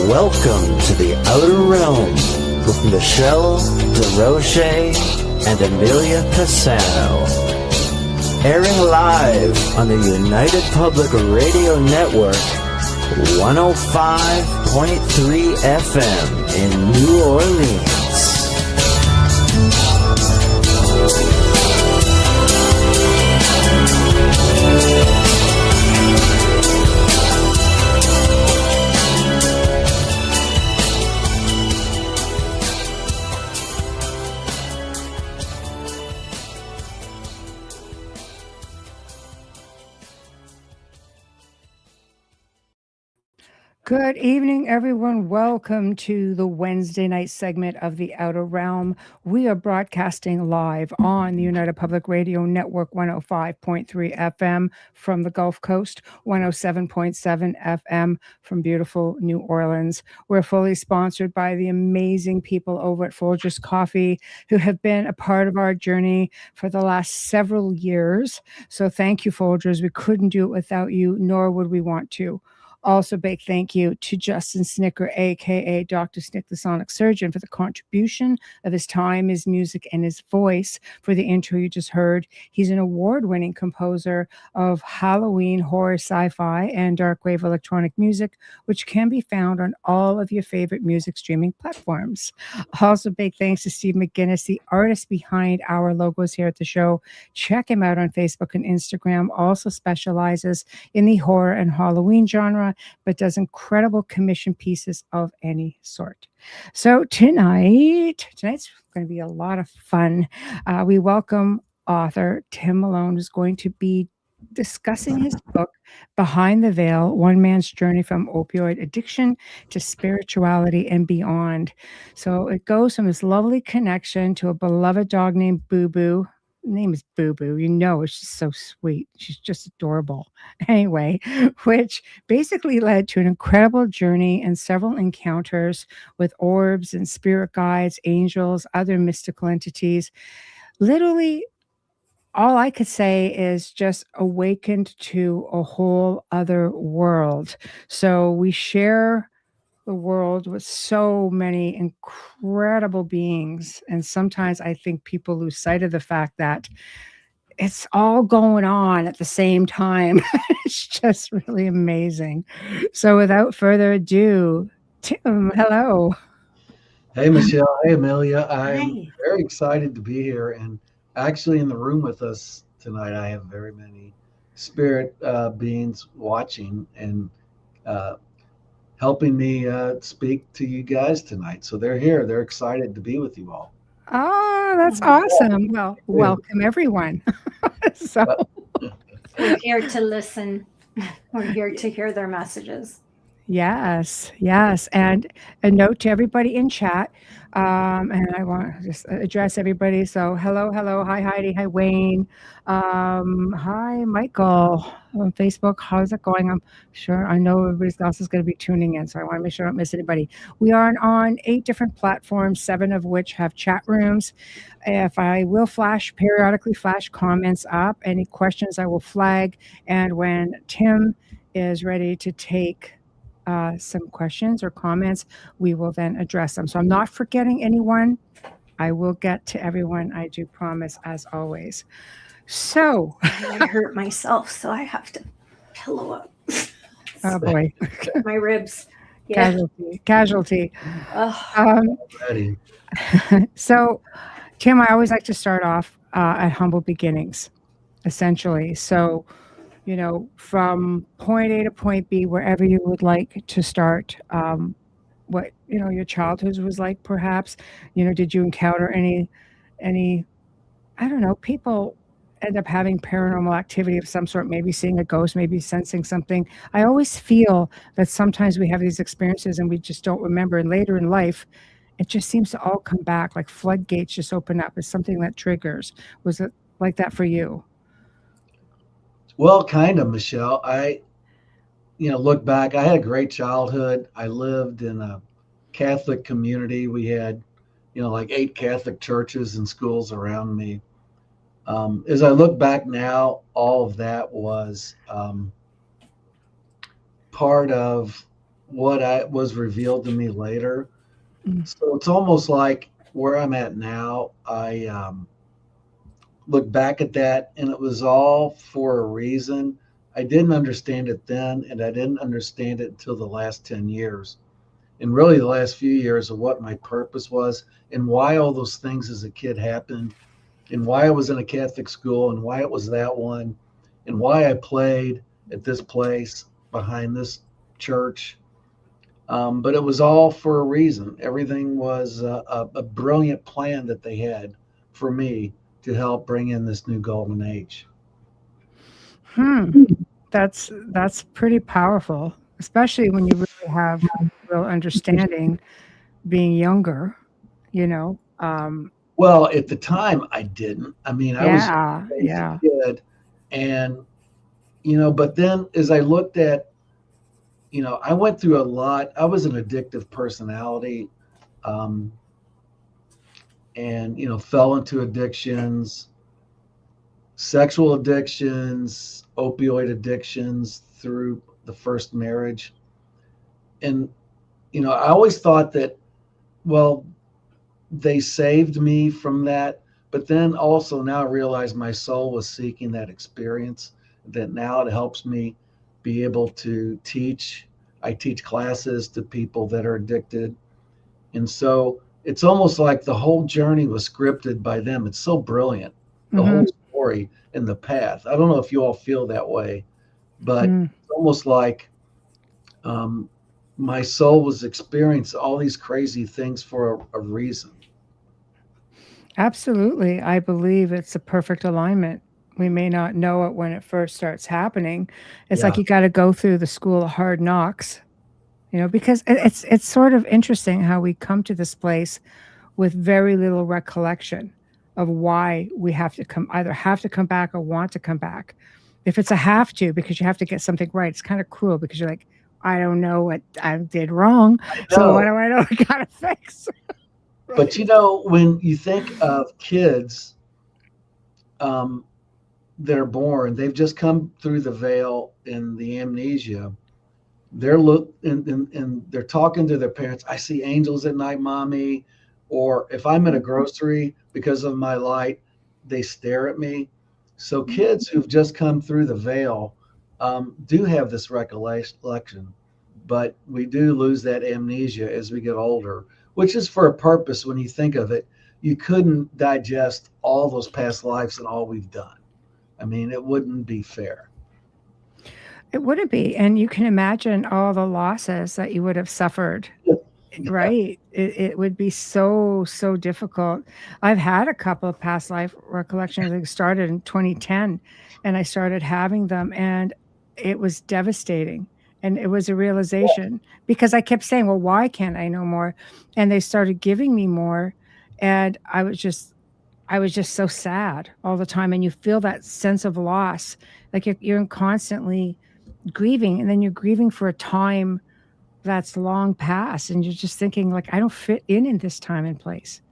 Welcome to the Outer Realm with Michelle DeRoche and Amelia Pisano. Airing live on the United Public Radio Network, 105.3 FM in New Orleans. Good evening, everyone. Welcome to the Wednesday night segment of The Outer Realm. We are broadcasting live on the United Public Radio Network 105.3 FM from the Gulf Coast, 107.7 FM from beautiful New Orleans. We're fully sponsored by the amazing people over at Folgers Coffee who have been a part of our journey for the last several years. So thank you, Folgers. We couldn't do it without you, nor would we want to. Also, big thank you to Justin Snicker, a.k.a. Dr. Snick, the Sonic Surgeon, for the contribution of his time, his music, and his voice for the intro you just heard. He's an award-winning composer of Halloween, horror, sci-fi, and dark wave electronic music, which can be found on all of your favorite music streaming platforms. Also, big thanks to Steve McGinnis, the artist behind our logos here at the show. Check him out on Facebook and Instagram. Also specializes in the horror and Halloween genre, but does incredible commission pieces of any sort. So tonight's going to be a lot of fun. We welcome author Tim Malone, who's going to be discussing his book, Behind the Veil, One Man's Journey from Opioid Addiction to Spirituality and Beyond. So it goes from this lovely connection to a beloved dog named Boo Boo. Name is Boo Boo. You know, it's just so sweet. She's just adorable. Anyway, which basically led to an incredible journey and several encounters with orbs and spirit guides, angels, other mystical entities. Literally, all I could say is just awakened to a whole other world. So we share the world with so many incredible beings. And sometimes I think people lose sight of the fact that it's all going on at the same time. It's just really amazing. So without further ado, Tim, hello. Hey, Michelle. Hey, Amelia. I'm very excited to be here. And actually in the room with us tonight, I have very many spirit beings watching and helping me speak to you guys tonight. So they're here. They're excited to be with you all. Oh, that's awesome. Well, welcome everyone. We're here to listen. We're here to hear their messages. Yes. And a note to everybody in chat. And I want to just address everybody. So hello. Hi, Heidi. Hi, Wayne. Hi, Michael on Facebook. How's it going? I'm sure I know everybody else is going to be tuning in. So I want to make sure I don't miss anybody. We are on 8 different platforms, 7 of which have chat rooms. If I will periodically flash comments up, any questions I will flag. And when Tim is ready to take some questions or comments, we will then address them. So I'm not forgetting anyone. I will get to everyone, I do promise, as always. So I hurt myself, so I have to pillow up. Oh boy. My ribs. Yeah. Casualty. So Tim, I always like to start off at humble beginnings, essentially. So from point A to point B, wherever you would like to start, what, your childhood was like, perhaps, did you encounter any, I don't know, people end up having paranormal activity of some sort, maybe seeing a ghost, maybe sensing something. I always feel that sometimes we have these experiences and we just don't remember. And later in life, it just seems to all come back, like floodgates just open up. It's something that triggers. Was it like that for you? Well, kind of, Michelle. I look back, I had a great childhood. I lived in a Catholic community. We had, like 8 Catholic churches and schools around me. As I look back now, all of that was part of what I was revealed to me later. Mm. So it's almost like where I'm at now. I look back at that, and it was all for a reason. I didn't understand it then, and I didn't understand it until the last 10 years. And really, the last few years of what my purpose was and why all those things as a kid happened, and why I was in a Catholic school, and why it was that one, and why I played at this place behind this church. But it was all for a reason. Everything was a brilliant plan that they had for me to help bring in this new golden age. Hmm. That's pretty powerful, especially when you really have real understanding being younger, you know. Well, at the time, I didn't. I mean, I was Yeah, a crazy yeah. kid, and but then as I looked at, I went through a lot. I was an addictive personality, um, and fell into addictions, sexual addictions, opioid addictions through the first marriage. And, I always thought that, well, they saved me from that. But then also now I realize my soul was seeking that experience, that now it helps me be able to teach. I teach classes to people that are addicted. And so it's almost like the whole journey was scripted by them. It's so brilliant, the Mm-hmm. whole story and the path. I don't know if you all feel that way, but Mm. it's almost like um, my soul was experiencing all these crazy things for a reason. Absolutely. I believe it's a perfect alignment. We may not know it when it first starts happening. It's like Yeah. you got to go through the school of hard knocks, because it's sort of interesting how we come to this place with very little recollection of why we have to come back or want to come back. If it's a have to because you have to get something right, it's kind of cruel because you're like, I don't know what I did wrong, so what No, do I know I gotta fix? but Right. when you think of kids um, that are born, they've just come through the veil in the amnesia. They're and they're talking to their parents. I see angels at night, mommy. Or if I'm in a grocery because of my light, they stare at me. So kids who've just come through the veil do have this recollection, but we do lose that amnesia as we get older, which is for a purpose. When you think of it, you couldn't digest all those past lives and all we've done. I mean, it wouldn't be fair. It wouldn't be, and you can imagine all the losses that you would have suffered, Yeah. right? It would be so, so difficult. I've had a couple of past life recollections that started in 2010, and I started having them, and it was devastating, and it was a realization because I kept saying, "Well, why can't I know more?" And they started giving me more, and I was just so sad all the time, and you feel that sense of loss, like you're constantly grieving, and then you're grieving for a time that's long past, and you're just thinking like, I don't fit in this time and place.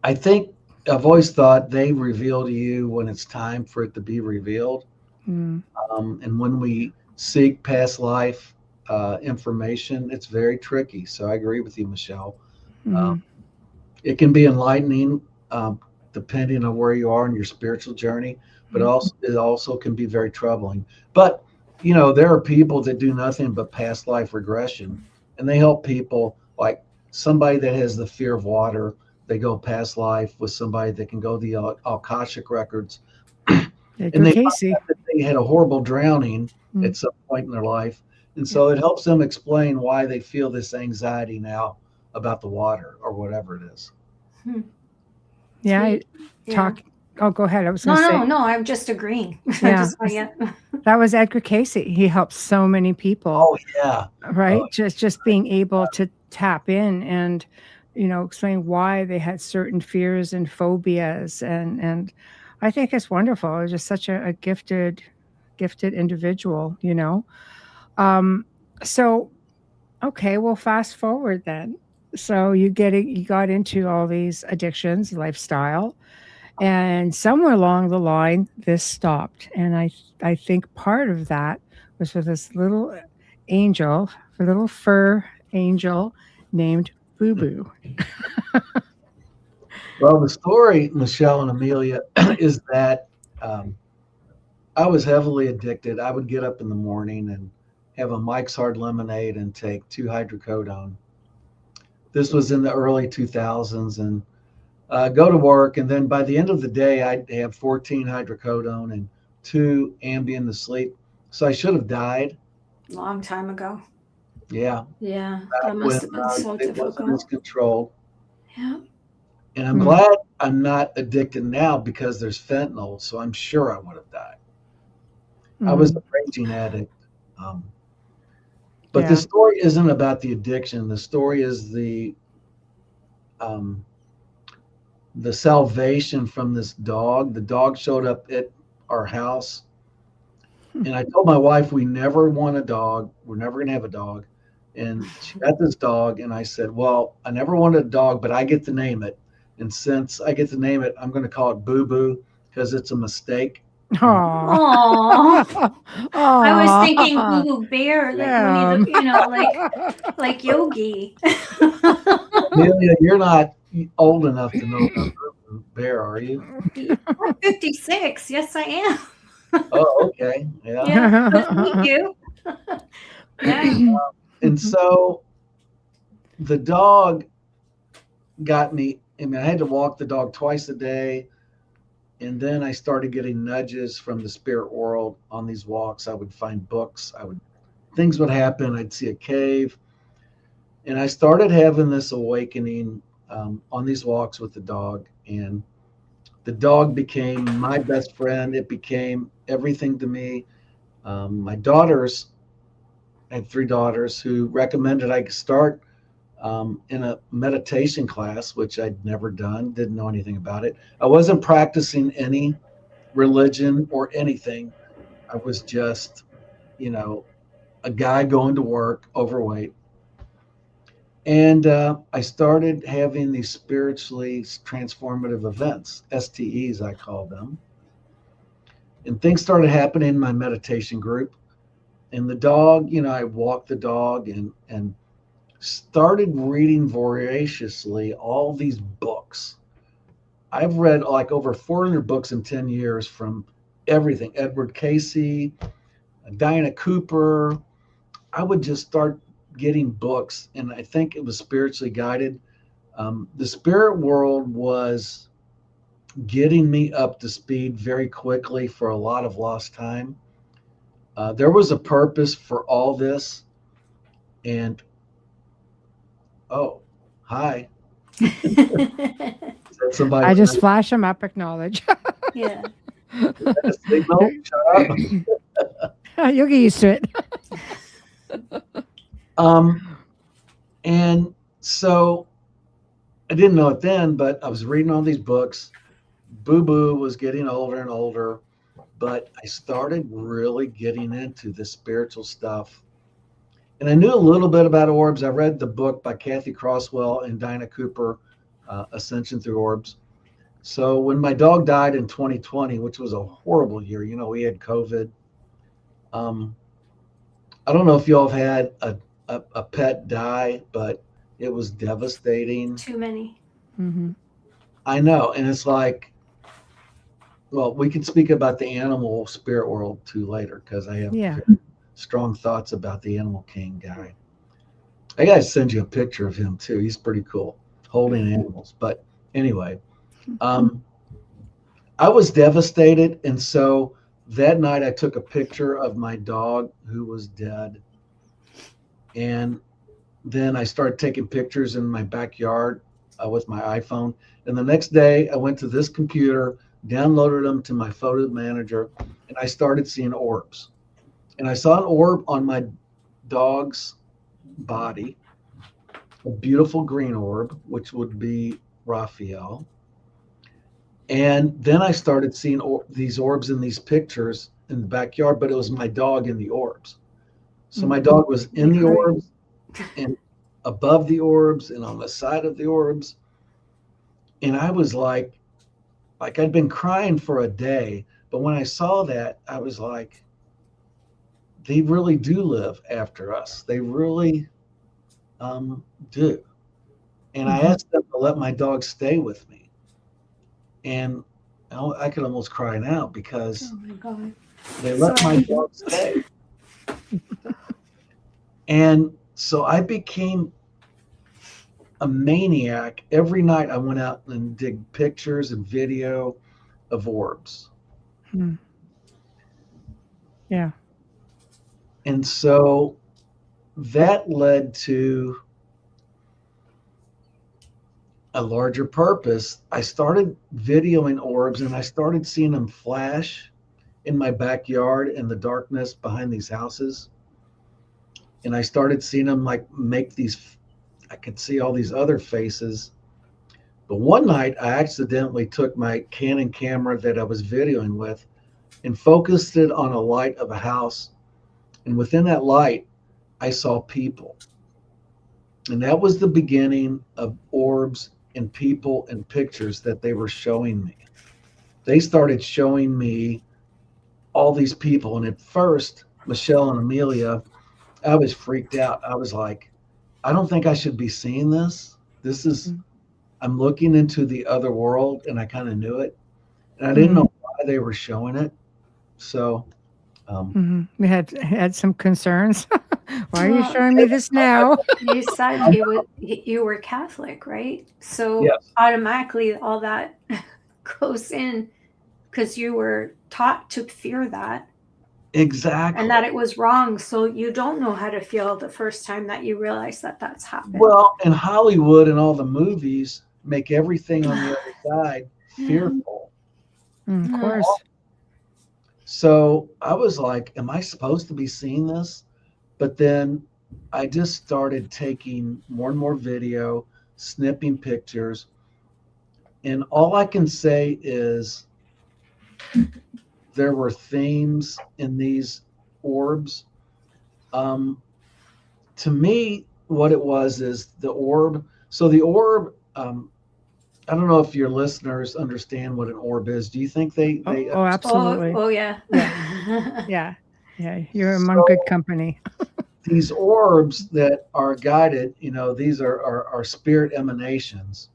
I think I've always thought they reveal to you when it's time for it to be revealed. Mm, And when we seek past life information, it's very tricky. So I agree with you, Michelle. Uh, mhm, it can be enlightening depending on where you are in your spiritual journey, but mm, also it also can be very troubling. But there are people that do nothing but past life regression, and they help people like somebody that has the fear of water. They go past life with somebody that can go the Akashic records, and Edgar they find Casey. out that they had a horrible drowning Mm, at some point in their life, and yeah. so it helps them explain why they feel this anxiety now about the water or whatever it is. Hmm. Yeah, Sweet. Yeah. talk oh, go ahead, I was gonna No, say, no, no. I'm just agreeing. I'm yeah, just yeah. that was Edgar Casey. He helped so many people, Oh yeah. Oh, right? Just being able to tap in and, explain why they had certain fears and phobias, and I think it's wonderful. It's just such a gifted individual. Um, so okay, well, fast forward then. So you got into all these addictions, lifestyle, and somewhere along the line, this stopped. And I think part of that was for this little angel, a little fur angel named Boo Boo. Well, the story, Michelle and Amelia, is that I was heavily addicted. I would get up in the morning and have a Mike's Hard Lemonade and take 2 hydrocodone. This was in the early 2000s, and go to work. And then by the end of the day, I'd have 14 hydrocodone and 2 Ambien to sleep. So I should have died. Long time ago. Yeah. Yeah, Back that must have been so it wasn't as difficult. controlled. Yeah. And I'm glad I'm not addicted now because there's fentanyl. So I'm sure I would have died. I was a raging addict. But the story isn't about the addiction. The story is the salvation from this dog. The dog showed up at our house. And I told my wife, we never want a dog. We're never going to have a dog. And she got this dog. And I said, well, I never wanted a dog, but I get to name it. And since I get to name it, I'm going to call it Boo Boo because it's a mistake. Aww. I was thinking Boo Boo Bear, like Winnie the, like Yogi. Amelia, you're not old enough to know about Boo Boo Bear, are you? I'm 56. Yes, I am. Oh, okay. Yeah. Yeah. Thank you. Yeah. And so the dog got me. I mean, I had to walk the dog twice a day. And then I started getting nudges from the spirit world on these walks. I would find books. Things would happen. I'd see a cave. And I started having this awakening on these walks with the dog. And the dog became my best friend. It became everything to me. My daughters, I had 3 daughters who recommended I start in a meditation class, which I'd never done, didn't know anything about it. I wasn't practicing any religion or anything. I was just, a guy going to work, overweight. And I started having these spiritually transformative events, STEs, I call them. And things started happening in my meditation group. And the dog, I walked the dog and started reading voraciously all these books. I've read like over 400 books in 10 years from everything. Edward Casey, Diana Cooper. I would just start getting books, and I think it was spiritually guided. The spirit world was getting me up to speed very quickly for a lot of lost time. There was a purpose for all this. And oh, hi. Somebody I just flash them up, acknowledge. Yeah. Signal? Shut up. You'll get used to it. And so I didn't know it then, but I was reading all these books. Boo Boo was getting older and older, but I started really getting into the spiritual stuff. And I knew a little bit about orbs. I read the book by Kathy Crosswell and Dinah Cooper, Ascension Through Orbs. So when my dog died in 2020, which was a horrible year, we had COVID. I don't know if y'all have had a pet die, but it was devastating. Too many. Mm-hmm. I know. And it's like, well, we can speak about the animal spirit world too later, because I have very strong thoughts about the Animal King guy. I got to send you a picture of him too. He's pretty cool, holding animals. But anyway, I was devastated. And so that night I took a picture of my dog who was dead. And then I started taking pictures in my backyard with my iPhone. And the next day I went to this computer, downloaded them to my photo manager, and I started seeing orbs. And I saw an orb on my dog's body, a beautiful green orb, which would be Raphael. And then I started seeing these orbs in these pictures in the backyard, but it was my dog in the orbs. So my dog was in the orbs and above the orbs and on the side of the orbs. And I was like I'd been crying for a day. But when I saw that, I was like, they really do live after us. They really do. And I asked them to let my dog stay with me. And I could almost cry now because Oh my God. they let my dog stay. And so I became a maniac. Every night I went out and did pictures and video of orbs. Yeah. And so that led to a larger purpose. I started videoing orbs and I started seeing them flash in my backyard in the darkness behind these houses. And I started seeing them like make these, I could see all these other faces. But one night I accidentally took my Canon camera that I was videoing with and focused it on a light of a house. And within that light, I saw people. And that was the beginning of orbs and people and pictures that they were showing me. They started showing me all these people. And at first, Michelle and Amelia, I was freaked out. I was like, I don't think I should be seeing this. This is, I'm looking into the other world, and I kind of knew it. And I didn't know why they were showing it. So we had some concerns. Why are you showing me this now? You said you were Catholic, right? So yes, automatically all that goes in because you were taught to fear that. exactly. And that it was wrong. So you don't know how to feel the first time that you realize that that's happened. Well, in Hollywood and all the movies make everything on the other side fearful. Of course. So I was like, am I supposed to be seeing this? But then I just started taking more and more video, snipping pictures. And all I can say is there were themes in these orbs. To me, what it was is the orb. So the orb, I don't know if your listeners understand what an orb is. Do you think they absolutely. Oh yeah. Yeah. You're among good company. These orbs that are guided, these are spirit emanations.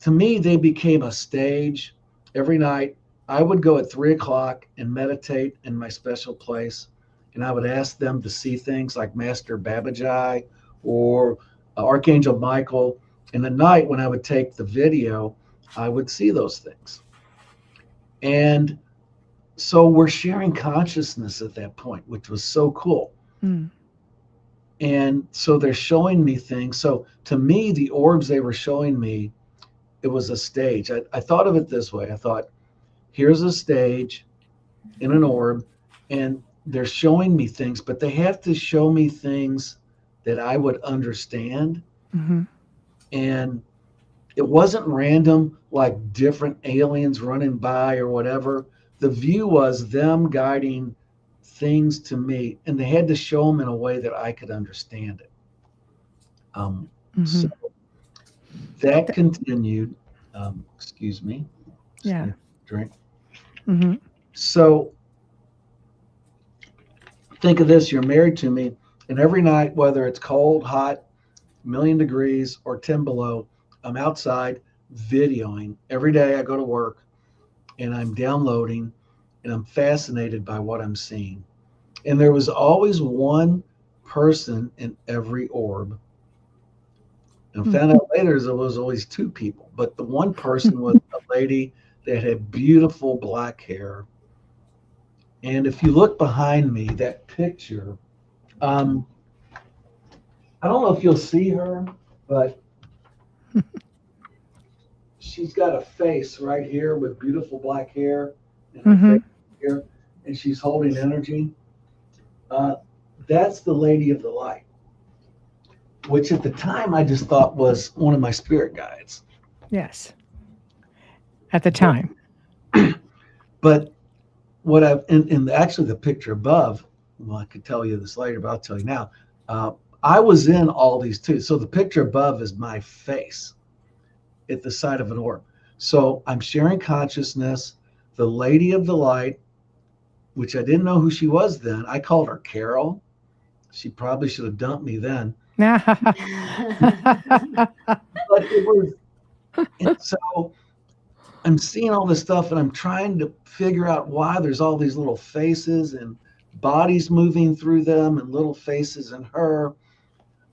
To me, they became a stage. Every night I would go at 3 o'clock and meditate in my special place. And I would ask them to see things like Master Babaji or Archangel Michael. And at night, when I would take the video, I would see those things. And so we're sharing consciousness at that point, which was so cool. And so they're showing me things. So to me, the orbs they were showing me, it was a stage. I thought of it this way. I thought, here's a stage in an orb, and they're showing me things, but they have to show me things that I would understand. And it wasn't random, like different aliens running by or whatever. The view was them guiding things to me, and they had to show them in a way that I could understand it. So that continued. Excuse me. Yeah. Drink. So think of this, you're married to me, and every night, whether it's cold, hot, 1,000,000 degrees, or 10 below, I'm outside videoing. Every day I go to work and I'm downloading and I'm fascinated by what I'm seeing. And there was always one person in every orb. And I found out later there was always two people, but the one person was a lady that had beautiful black hair. And if you look behind me, that picture, I don't know if you'll see her, but she's got a face right here with beautiful black hair and her face here, and she's holding energy. That's the Lady of the Light, which at the time I just thought was one of my spirit guides. Yes. At the time. But what I've, and actually the picture above, well, I could tell you this later, but I'll tell you now. I was in all these too. So the picture above is my face at the side of an orb. So I'm sharing consciousness. The Lady of the Light which I didn't know who she was then. I called her Carol. She probably should have dumped me then. But it was, and so I'm seeing all this stuff and I'm trying to figure out why there's all these little faces and bodies moving through them and little faces in her.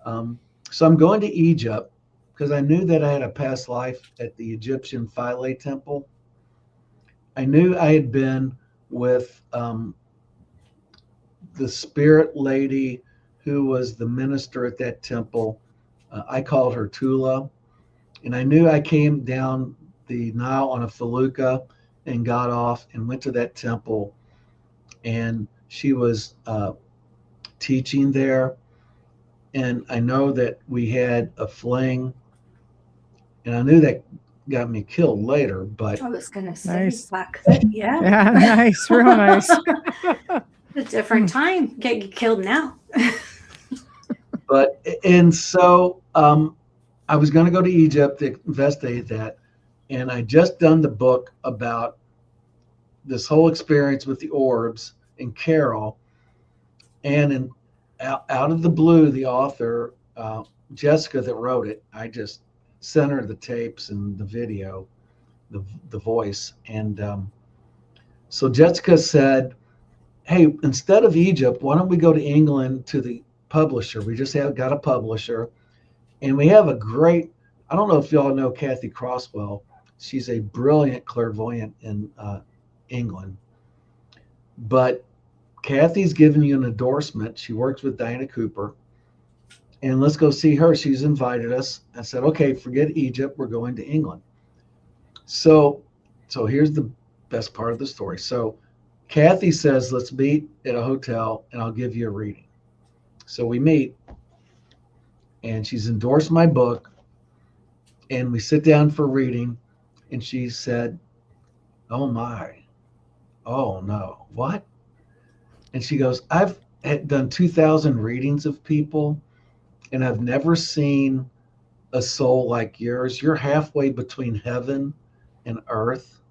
So I'm going to Egypt because I knew that I had a past life at the Egyptian Philae temple. I knew I had been with the spirit lady who was the minister at that temple. I called her Tula. And I knew I came down the Nile on a felucca and got off and went to that temple. And she was teaching there. And I know that we had a fling. And I knew that got me killed later, but I was gonna say, Nice. fuck it, yeah. Yeah, nice, real nice. A different time. Get you killed now. and so I was going to go to Egypt to investigate that. And I just done the book about this whole experience with the orbs and Carol. And out of the blue, the author, Jessica that wrote it, I just sent her the tapes and the video, the voice. And so Jessica said, hey, instead of Egypt, why don't we go to England to the publisher? We just got a publisher. And we have a great, I don't know if y'all know Kathy Crosswell. She's a brilliant clairvoyant in England. But Kathy's given you an endorsement. She works with Diana Cooper. And let's go see her. She's invited us. I said, okay, forget Egypt. We're going to England. So here's the best part of the story. So Kathy says, let's meet at a hotel and I'll give you a reading. So we meet. And she's endorsed my book, and we sit down for reading, and she said, oh my, oh no, what? And she goes, I've done 2,000 readings of people, and I've never seen a soul like yours. You're halfway between heaven and earth.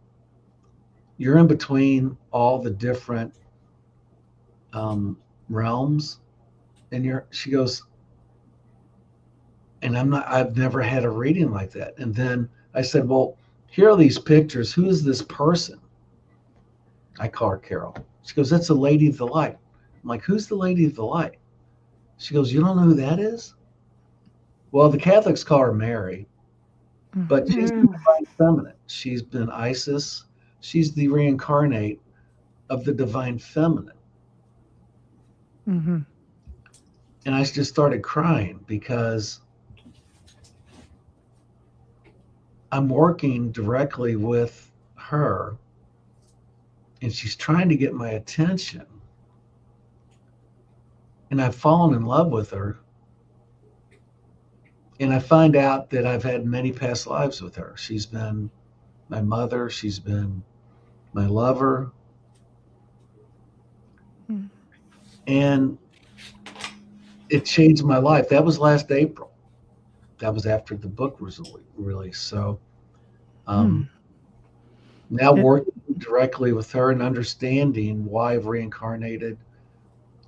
You're in between all the different realms. And she goes, and I've never had a reading like that. And then I said, well, here are these pictures. Who is this person? I call her Carol. She goes, that's the Lady of the Light. I'm like, who's the Lady of the Light? She goes, you don't know who that is? Well, the Catholics call her Mary, but she's the divine feminine. She's been Isis. She's the reincarnate of the divine feminine. Mm-hmm. And I just started crying because I'm working directly with her and she's trying to get my attention. And I've fallen in love with her. And I find out that I've had many past lives with her. She's been my mother. She's been my lover. And it changed my life. That was last April. That was after the book was released. So now working directly with her and understanding why I've reincarnated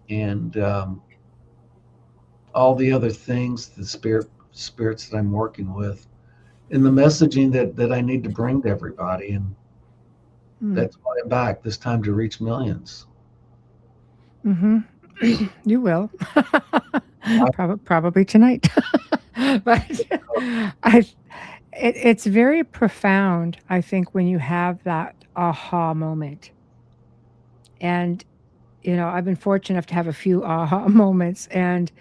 and all the other things, the spirits that I'm working with, and the messaging that I need to bring to everybody. And that's why I'm back this time to reach millions. Mm-hmm. You will. Probably tonight. But it's very profound, I think, when you have that aha moment. And, I've been fortunate enough to have a few aha moments, and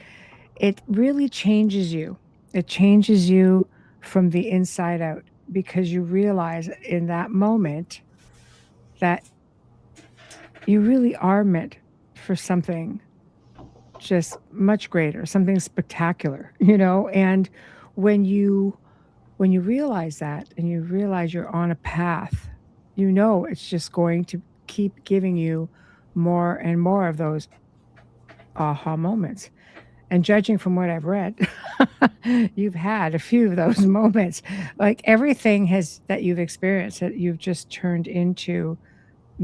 it really changes you. It changes you from the inside out because you realize in that moment that you really are meant for something just much greater, something spectacular, and when you realize that and you realize you're on a path, it's just going to keep giving you more and more of those aha moments. And judging from what I've read, you've had a few of those moments. Like everything that you've experienced, that you've just turned into,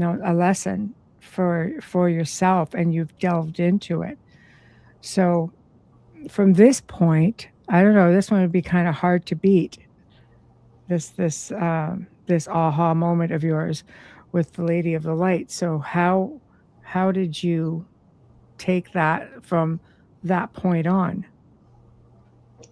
a lesson for yourself, and you've delved into it. So from this point, I don't know, this one would be kind of hard to beat. This aha moment of yours with the Lady of the Light. So how did you take that from that point on?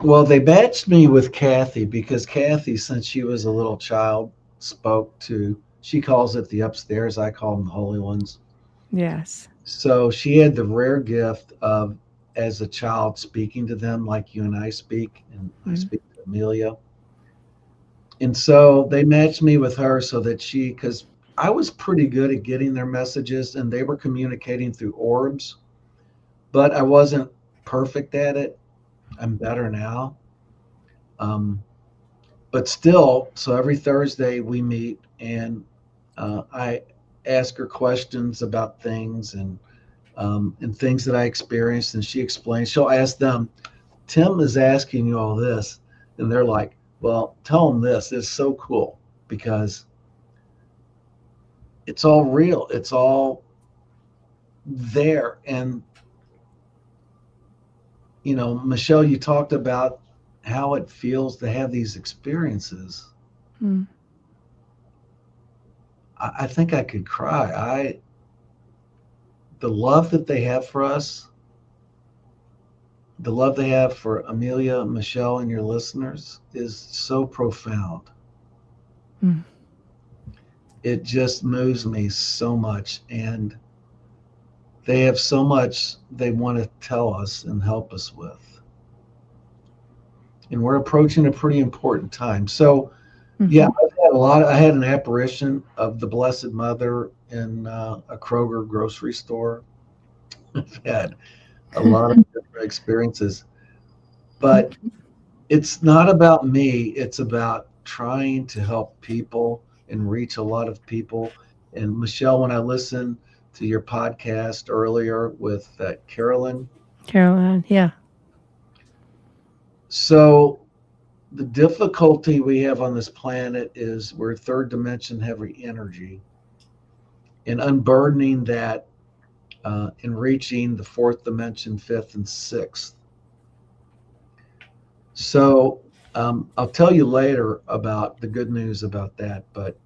Well, they matched me with Kathy because Kathy, since she was a little child, spoke to, she calls it the upstairs, I call them the holy ones. Yes. So she had the rare gift of, as a child, speaking to them like you and I speak, and I speak to Amelia. And so they matched me with her so that because I was pretty good at getting their messages and they were communicating through orbs, but I wasn't perfect at it. I'm better now. Um, but still, so every Thursday we meet and I ask her questions about things and things that I experienced, and she explains. She'll ask them, "Tim is asking you all this," and they're like, "Well, tell him this. It's so cool because it's all real. It's all there." And Michelle, you talked about how it feels to have these experiences. Mm. I think I could cry. The love that they have for us, the love they have for Amelia, Michelle, and your listeners is so profound. Mm. It just moves me so much. And they have so much they want to tell us and help us with. And we're approaching a pretty important time. So, yeah, I had an apparition of the Blessed Mother in a Kroger grocery store. I've had a lot of different experiences, but it's not about me. It's about trying to help people and reach a lot of people. And Michelle, when I listened to your podcast earlier with Carolyn, Yeah. so the difficulty we have on this planet is we're third dimension heavy energy, and unburdening that and reaching the fourth dimension, fifth and sixth. So I'll tell you later about the good news about that. But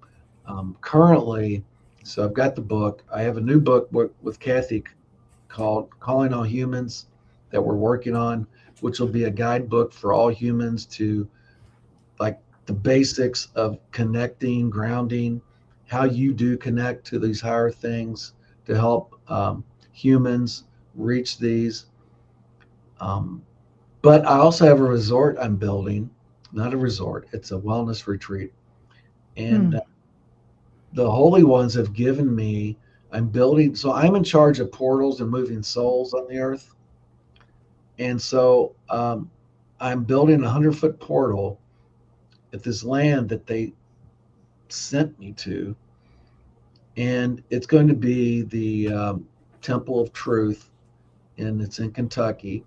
currently, so I've got the book. I have a new book with Kathy called Calling All Humans that we're working on, which will be a guidebook for all humans to, like, the basics of connecting, grounding, how you do connect to these higher things to help humans reach these. Um, but I also have a resort I'm building, not a resort, it's a wellness retreat. And the holy ones have given me, I'm building, so I'm in charge of portals and moving souls on the earth. And so I'm building a 100-foot portal at this land that they sent me to. And it's going to be the Temple of Truth, and it's in Kentucky.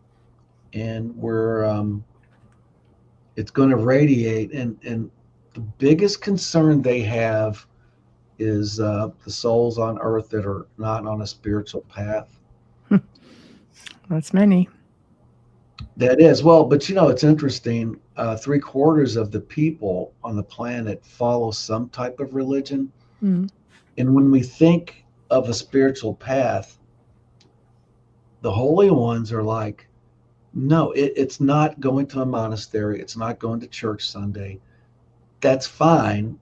And it's going to radiate. And the biggest concern they have is the souls on earth that are not on a spiritual path. That's many. That is. Well, but it's interesting. 3/4 of the people on the planet follow some type of religion. Mm. And when we think of a spiritual path, the holy ones are like, no, it's not going to a monastery. It's not going to church Sunday. That's fine.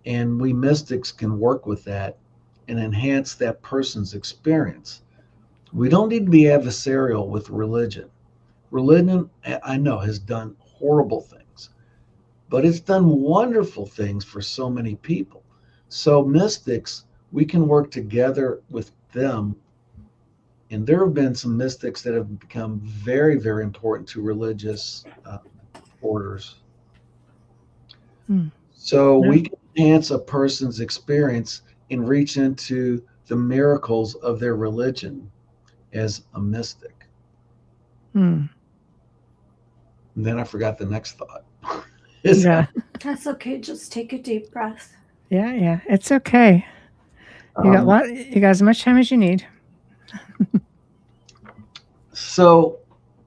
And we mystics can work with that and enhance that person's experience. We don't need to be adversarial with religion. Religion, I know, has done horrible things, but it's done wonderful things for so many people. So mystics, we can work together with them. And there have been some mystics that have become very, very important to religious orders. So we can enhance a person's experience and reach into the miracles of their religion as a mystic. And then I forgot the next thought. Yeah. That's okay. Just take a deep breath. Yeah. It's okay. You got as much time as you need. So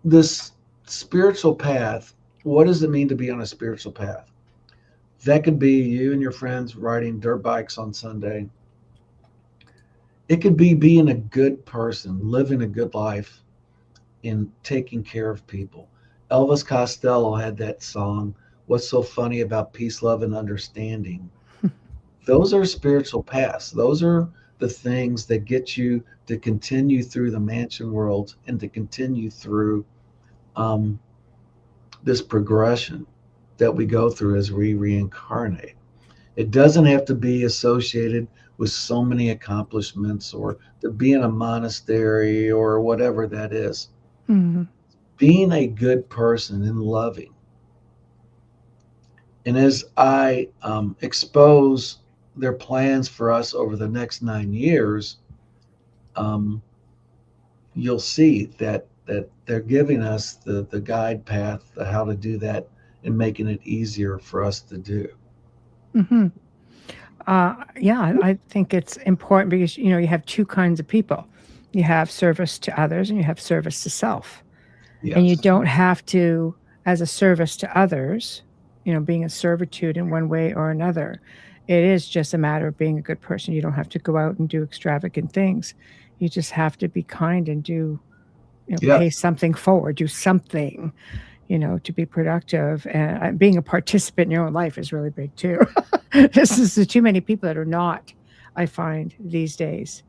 this spiritual path, what does it mean to be on a spiritual path? That could be you and your friends riding dirt bikes on Sunday. It could be being a good person, living a good life, and taking care of people. Elvis Costello had that song, What's So Funny About Peace, Love, and Understanding? Those are spiritual paths. Those are the things that get you to continue through the mansion world and to continue through um, this progression that we go through as we reincarnate. It doesn't have to be associated with so many accomplishments or to be in a monastery or whatever that is. Mm-hmm. Being a good person and loving. And as I expose their plans for us over the next 9 years, um, you'll see that they're giving us the guide path, the how to do that, and making it easier for us to do. Mm-hmm. Yeah, I think it's important because, you have two kinds of people. You have service to others and you have service to self. And you Yes. don't have to, as a service to others, being a servitude in one way or another. It is just a matter of being a good person. You don't have to go out and do extravagant things. You just have to be kind and do, pay Yes. something forward, do something, to be productive. And being a participant in your own life is really big too. This is too many people that are not, I find these days.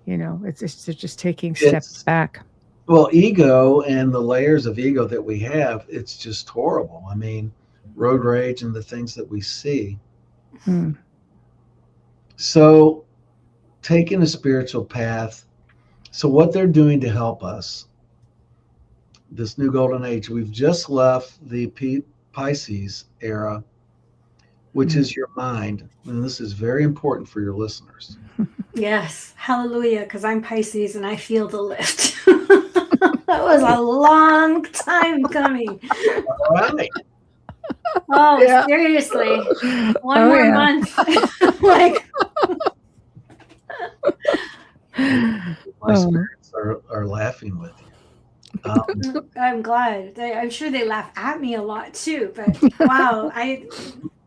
They're just taking steps It's back. well, ego and the layers of ego that we have, it's just horrible. I mean, road rage and the things that we see. Hmm. So, taking a spiritual path. So, what they're doing to help us, this new golden age, we've just left the Pisces era, which is your mind. And this is very important for your listeners. Yes, hallelujah, because I'm Pisces and I feel the lift. That was a long time coming. All right. Oh, Yeah. seriously. One Oh, more yeah. month. Like, My spirits are laughing with you. I'm glad. I'm sure they laugh at me a lot too, but wow,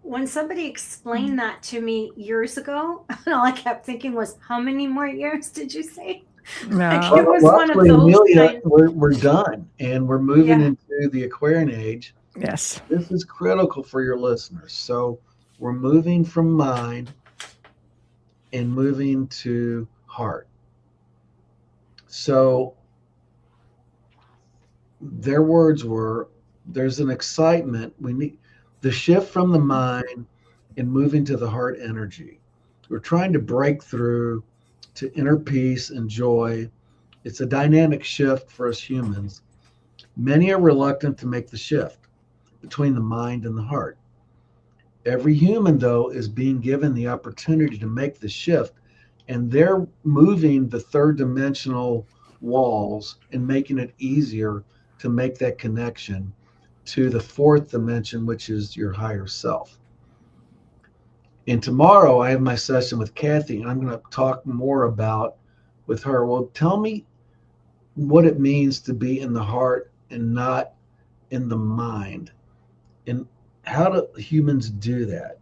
when somebody explained that to me years ago, all I kept thinking was, how many more years did you say? Like, No. it was Well, one of actually, those Amelia, kind. we're done and we're moving Yeah. into the Aquarian age. Yes. This is critical for your listeners. So we're moving from mind and moving to heart. So their words were there's an excitement. We need the shift from the mind and moving to the heart energy. We're trying to break through to inner peace and joy. It's a dynamic shift for us humans. Many are reluctant to make the shift between the mind and the heart. Every human, though, is being given the opportunity to make the shift, and they're moving the third dimensional walls and making it easier to make that connection to the fourth dimension, which is your higher self. And tomorrow I have my session with Kathy, and I'm going to talk more about with her. Well, tell me what it means to be in the heart and not in the mind. And how do humans do that?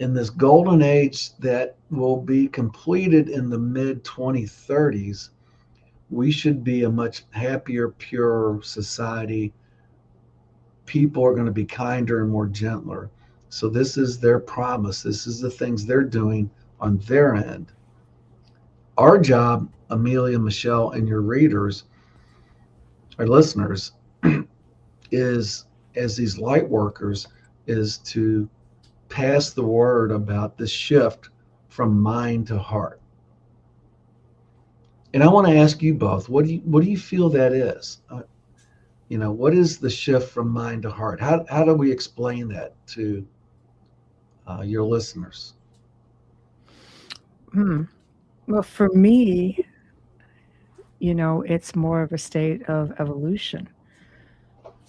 In this golden age that will be completed in the mid 2030s, we should be a much happier, purer society. People are going to be kinder and more gentler. So, this is their promise. This is the things they're doing on their end. Our job, Amelia, Michelle, and your readers, our listeners, is as these light workers, is to pass the word about this shift from mind to heart. And I want to ask you both, what do you feel that is? What is the shift from mind to heart? How do we explain that to your listeners? Well, for me, it's more of a state of evolution,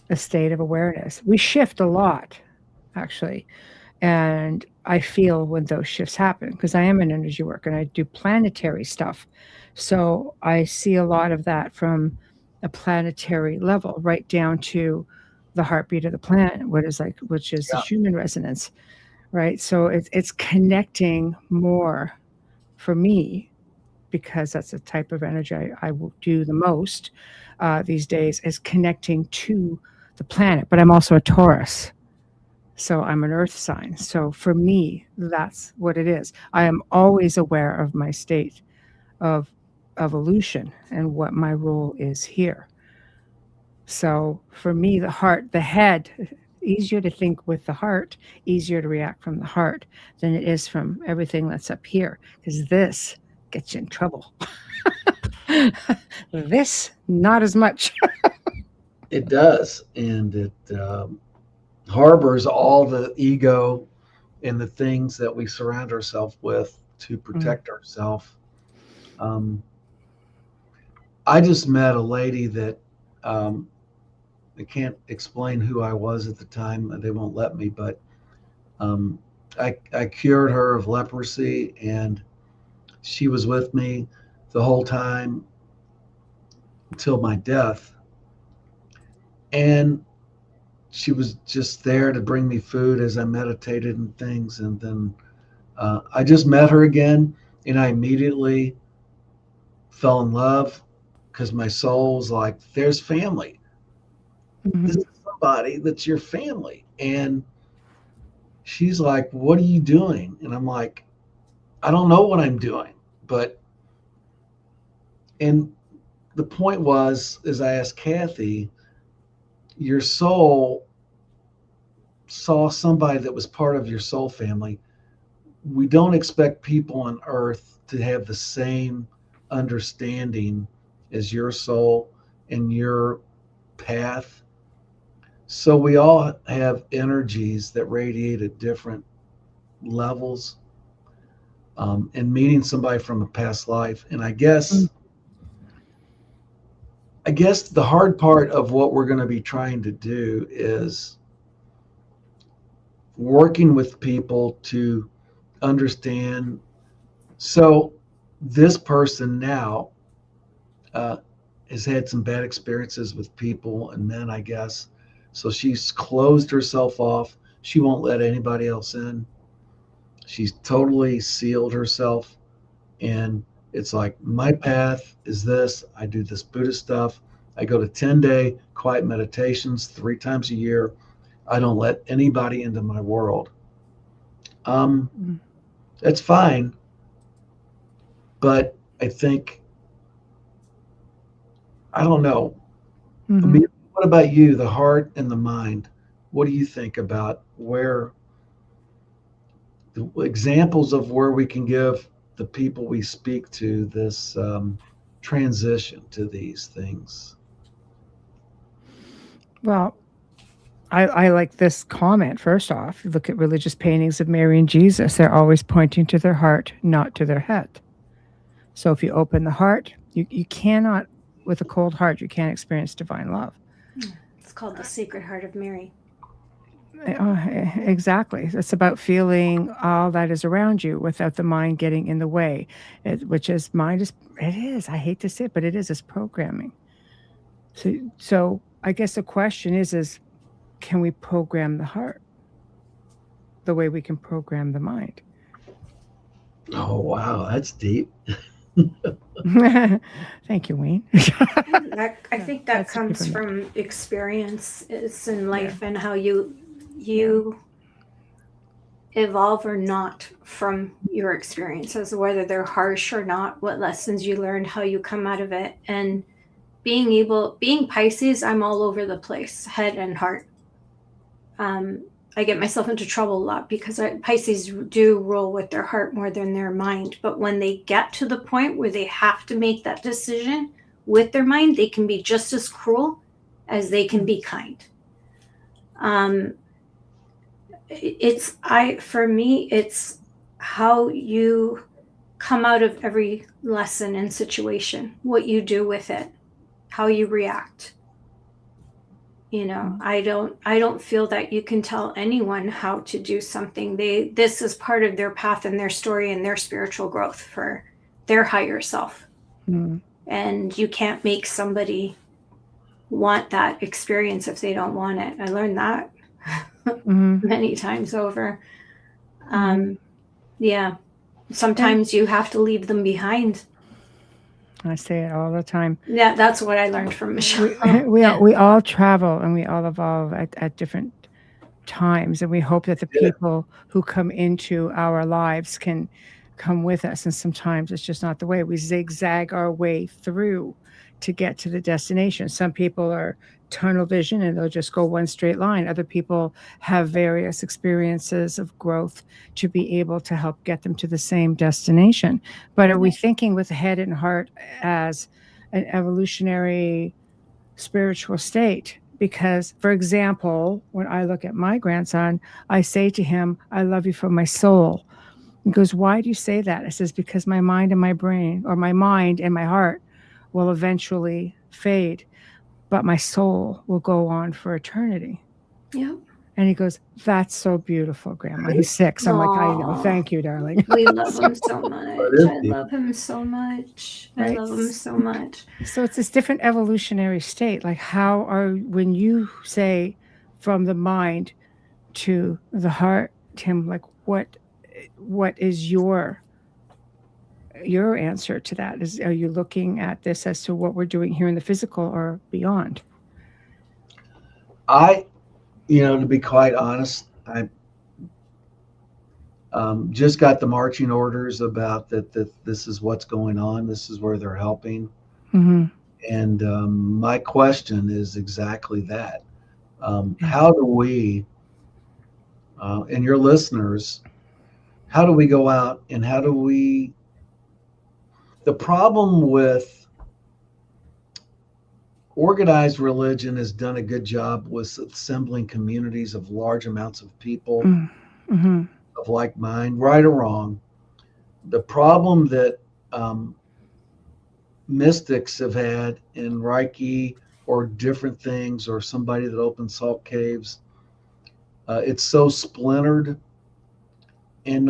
a state of awareness. We shift a lot, actually. And I feel when those shifts happen because I am an energy worker and I do planetary stuff. So I see a lot of that from a planetary level, right down to the heartbeat of the planet, which is the Yeah. Schumann resonance, right? So it's connecting more for me because that's the type of energy I will do the most these days is connecting to the planet. But I'm also a Taurus. So I'm an earth sign. So for me, that's what it is. I am always aware of my state of evolution and what my role is here. So for me, the heart, the head, easier to think with the heart, easier to react from the heart than it is from everything that's up here, because this gets you in trouble. This, not as much. It does. And it harbors all the ego and the things that we surround ourselves with to protect ourselves. Um, I just met a lady that I can't explain who I was at the time. They won't let me, but um, I cured her of leprosy, and she was with me the whole time until my death. And she was just there to bring me food as I meditated and things. And then I just met her again, and I immediately fell in love because my soul's like, there's family. This is somebody that's your family. And she's like, what are you doing? And I'm like, I don't know what I'm doing. But, and the point was, as I asked Kathy, your soul saw somebody that was part of your soul family. We don't expect people on earth to have the same understanding as your soul and your path. So we all have energies that radiate at different levels. And meeting somebody from a past life, and I guess the hard part of what we're going to be trying to do is working with people to understand. So this person now uh, has had some bad experiences with people and men, I guess. So she's closed herself off. She won't let anybody else in. She's totally sealed herself. And it's like, my path is this. I do this Buddhist stuff. I go to 10-day quiet meditations 3 times a year. I don't let anybody into my world. That's fine. But I think, I don't know. I mean, what about you, the heart and the mind? What do you think about where the examples of where we can give the people we speak to this transition to these things? Well, I like this comment. First off, look at religious paintings of Mary and Jesus. They're always pointing to their heart, not to their head. So if you open the heart, you cannot, with a cold heart, you can't experience divine love. It's called the Sacred Heart of Mary. Exactly. It's about feeling all that is around you without the mind getting in the way, which is mind is, it is, I hate to say it, but it is, it's programming. So I guess the question is, can we program the heart the way we can program the mind? Oh, wow. That's deep. Thank you, Wayne. I think that that's a comes different from experiences in life and how you evolve or not from your experiences, whether they're harsh or not, what lessons you learned, how you come out of it. And being Pisces, I'm all over the place, head and heart. I get myself into trouble a lot because Pisces do roll with their heart more than their mind. But when they get to the point where they have to make that decision with their mind, they can be just as cruel as they can be kind. For me, it's how you come out of every lesson and situation, what you do with it, how you react. You know, I don't feel that you can tell anyone how to do something. This is part of their path and their story and their spiritual growth for their higher self. Mm. And you can't make somebody want that experience if they don't want it. I learned that many times over. Yeah. Sometimes you have to leave them behind. I say it all the time. Yeah, that's what I learned from Michelle. We all travel and we all evolve at different times, and we hope that the people who come into our lives can come with us. And sometimes it's just not the way. We zigzag our way through to get to the destination. Some people are tunnel vision and they'll just go one straight line. Other people have various experiences of growth to be able to help get them to the same destination. But are we thinking with the head and heart as an evolutionary spiritual state? Because, for example, when I look at my grandson, I say to him, I love you from my soul. He goes, why do you say that? I says, because my mind and my brain, or my mind and my heart, will eventually fade, but my soul will go on for eternity. Yeah. And he goes, that's so beautiful, Grandma. He's 6. I'm like, I know. Thank you, darling. We love him so much. I love him so much. I love him so much. So it's this different evolutionary state. Like, when you say from the mind to the heart, Tim, like what is your answer to that? Are you looking at this as to what we're doing here in the physical or beyond? To be quite honest, I just got the marching orders about that this is what's going on. This is where they're helping. And my question is exactly that. How do we, and your listeners, how do we go out and the problem with organized religion has done a good job with assembling communities of large amounts of people of like mind, right or wrong. The problem that mystics have had in Reiki or different things, or somebody that opened salt caves, it's so splintered, and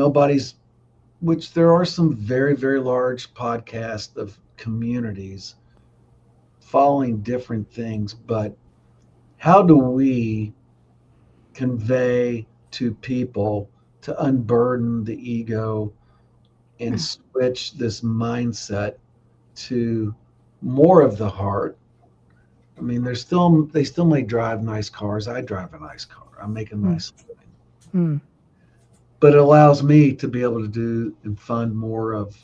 which there are some very, very large podcasts of communities following different things, but how do we convey to people to unburden the ego and switch this mindset to more of the heart? I mean, they still may drive nice cars. I drive a nice car. I'm making nice living. But it allows me to be able to do and fund more of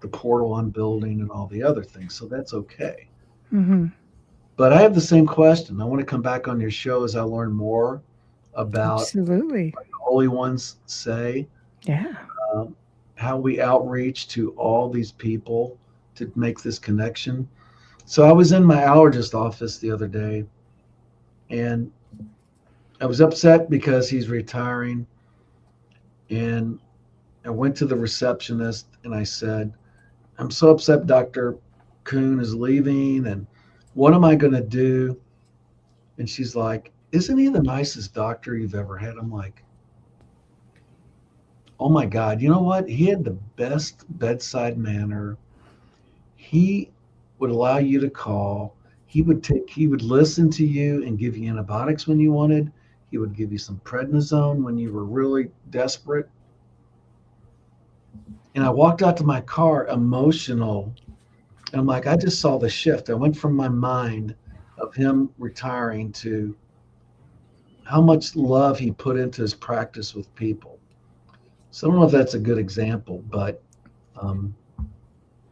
the portal I'm building and all the other things. So that's okay. But I have the same question. I want to come back on your show as I learn more about absolutely what the holy ones say. Yeah. How we outreach to all these people to make this connection. So I was in my allergist office the other day, and I was upset because he's retiring. And I went to the receptionist and I said, I'm so upset Dr. Kuhn is leaving, and what am I going to do? And she's like, isn't he the nicest doctor you've ever had? I'm like, oh my God, you know what? He had the best bedside manner. He would allow you to call. He would listen to you and give you antibiotics when you wanted. He would give you some prednisone when you were really desperate. And I walked out to my car emotional. And I'm like, I just saw the shift. I went from my mind of him retiring to how much love he put into his practice with people. So I don't know if that's a good example, but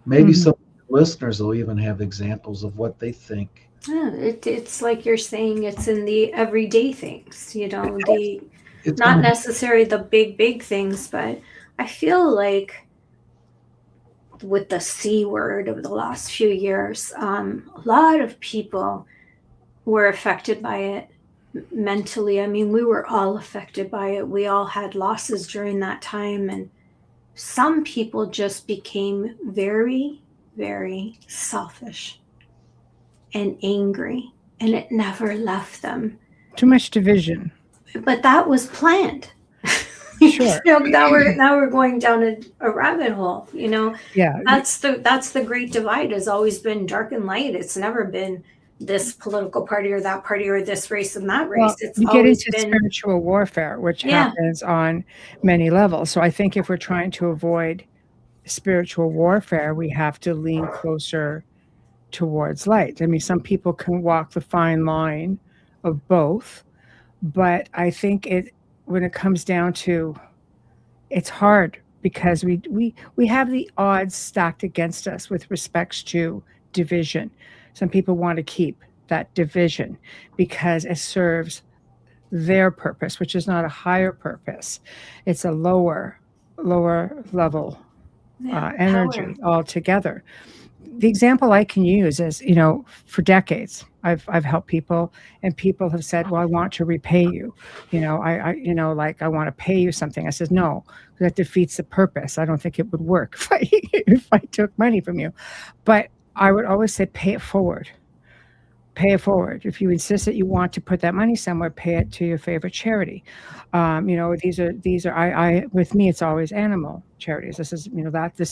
maybe some listeners will even have examples of what they think. Yeah, it's like you're saying, it's in the everyday things, it's not necessarily the big things, but I feel like with the C word of the last few years, a lot of people were affected by it mentally. I mean, we were all affected by it. We all had losses during that time, and some people just became very, very selfish and angry and it never left them. Too much division. But that was planned. Sure. Now we're going down a rabbit hole. Yeah. That's the great divide. Has always been dark and light. It's never been this political party or that party or this race and that race. Well, It's you get always into been spiritual warfare, which happens on many levels. So I think if we're trying to avoid spiritual warfare, we have to lean closer towards light. I mean, some people can walk the fine line of both, but I think when it comes down to, it's hard because we have the odds stacked against us with respects to division. Some people want to keep that division because it serves their purpose, which is not a higher purpose. It's a lower level energy altogether. The example I can use is, for decades, I've helped people, and people have said, "Well, I want to repay you. I want to pay you something." I says, "No, that defeats the purpose. I don't think it would work if I took money from you." But I would always say, pay it forward. Pay it forward. If you insist that you want to put that money somewhere, pay it to your favorite charity. These are I with me, it's always animal charities. This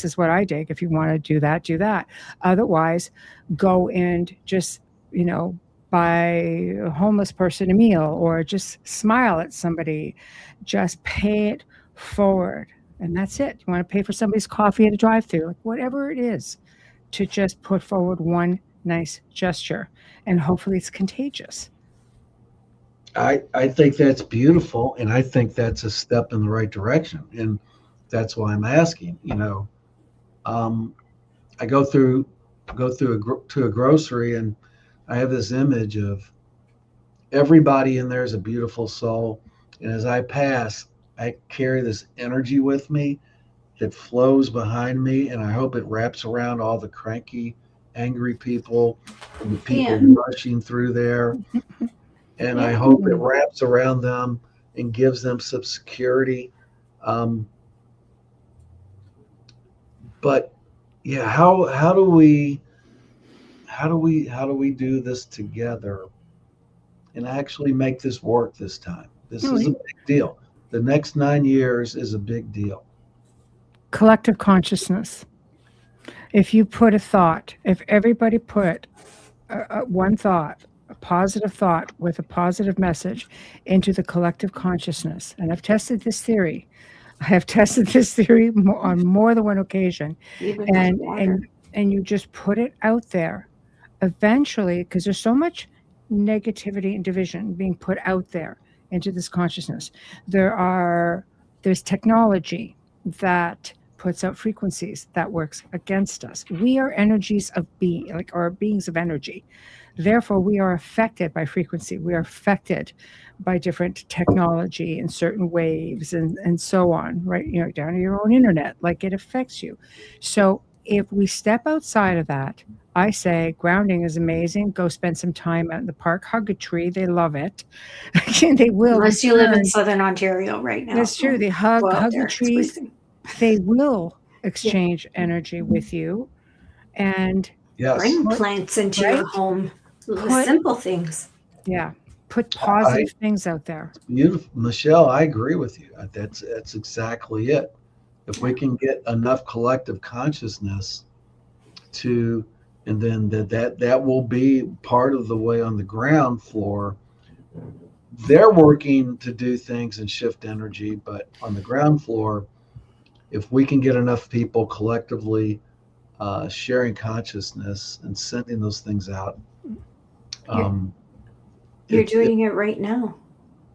is what I dig. If you want to do that, do that. Otherwise, go and just, buy a homeless person a meal, or just smile at somebody. Just pay it forward. And that's it. You want to pay for somebody's coffee at a drive-thru, whatever it is, to just put forward one nice gesture, and hopefully it's contagious. I think that's beautiful, and I think that's a step in the right direction, and that's why I'm asking. I go through to a grocery, and I have this image of everybody in there is a beautiful soul, and as I pass, I carry this energy with me. It flows behind me, and I hope it wraps around all the cranky, angry people and the people rushing through there. And I hope it wraps around them and gives them some security. But yeah, how do we do this together and actually make this work this time? This is a big deal. The next 9 years is a big deal. Collective consciousness. If you put a thought, if everybody put one thought, a positive thought with a positive message into the collective consciousness, and I've tested this theory. I have tested this theory on more than one occasion, and you just put it out there. Eventually, because there's so much negativity and division being put out there into this consciousness, there's technology that puts out frequencies that works against us. We are energies of being, or beings of energy. Therefore, we are affected by frequency. We are affected by different technology and certain waves and so on, right? Down to your own internet, it affects you. So if we step outside of that, I say grounding is amazing. Go spend some time out in the park, hug a tree. They love it. They will. Unless you live in Southern Ontario right now. That's true. They hug the trees. They will exchange energy with you. And bring plants into your home. Simple things. Yeah. Put positive things out there. Beautiful. Michelle, I agree with you. That's exactly it. If we can get enough collective consciousness and then that will be part of the way on the ground floor. They're working to do things and shift energy, but on the ground floor, if we can get enough people collectively sharing consciousness and sending those things out. You're doing it right now,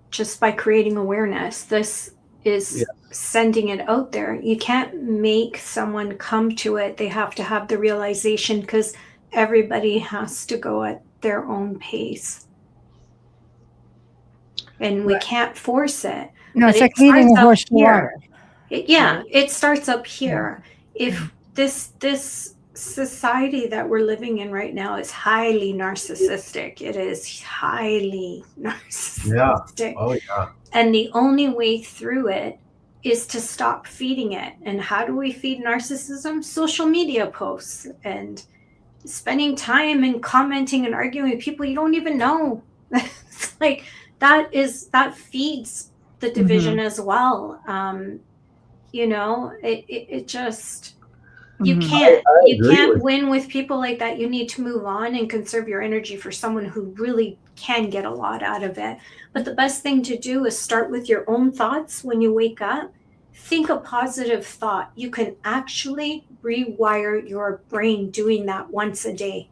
just by creating awareness. This is sending it out there. You can't make someone come to it. They have to have the realization, because everybody has to go at their own pace. And we can't force it. No, it's like leading a horse to water. It starts up here. If this society that we're living in right now is highly narcissistic. It is highly narcissistic. Yeah. Oh, yeah. And the only way through it is to stop feeding it. And how do we feed narcissism? Social media posts and spending time and commenting and arguing with people you don't even know. It's like that feeds the division as well. It just, you Mhm. can't I you agree can't with win with people like that. You need to move on and conserve your energy for someone who really can get a lot out of it. But the best thing to do is start with your own thoughts. When you wake up, think a positive thought. You can actually rewire your brain doing that once a day.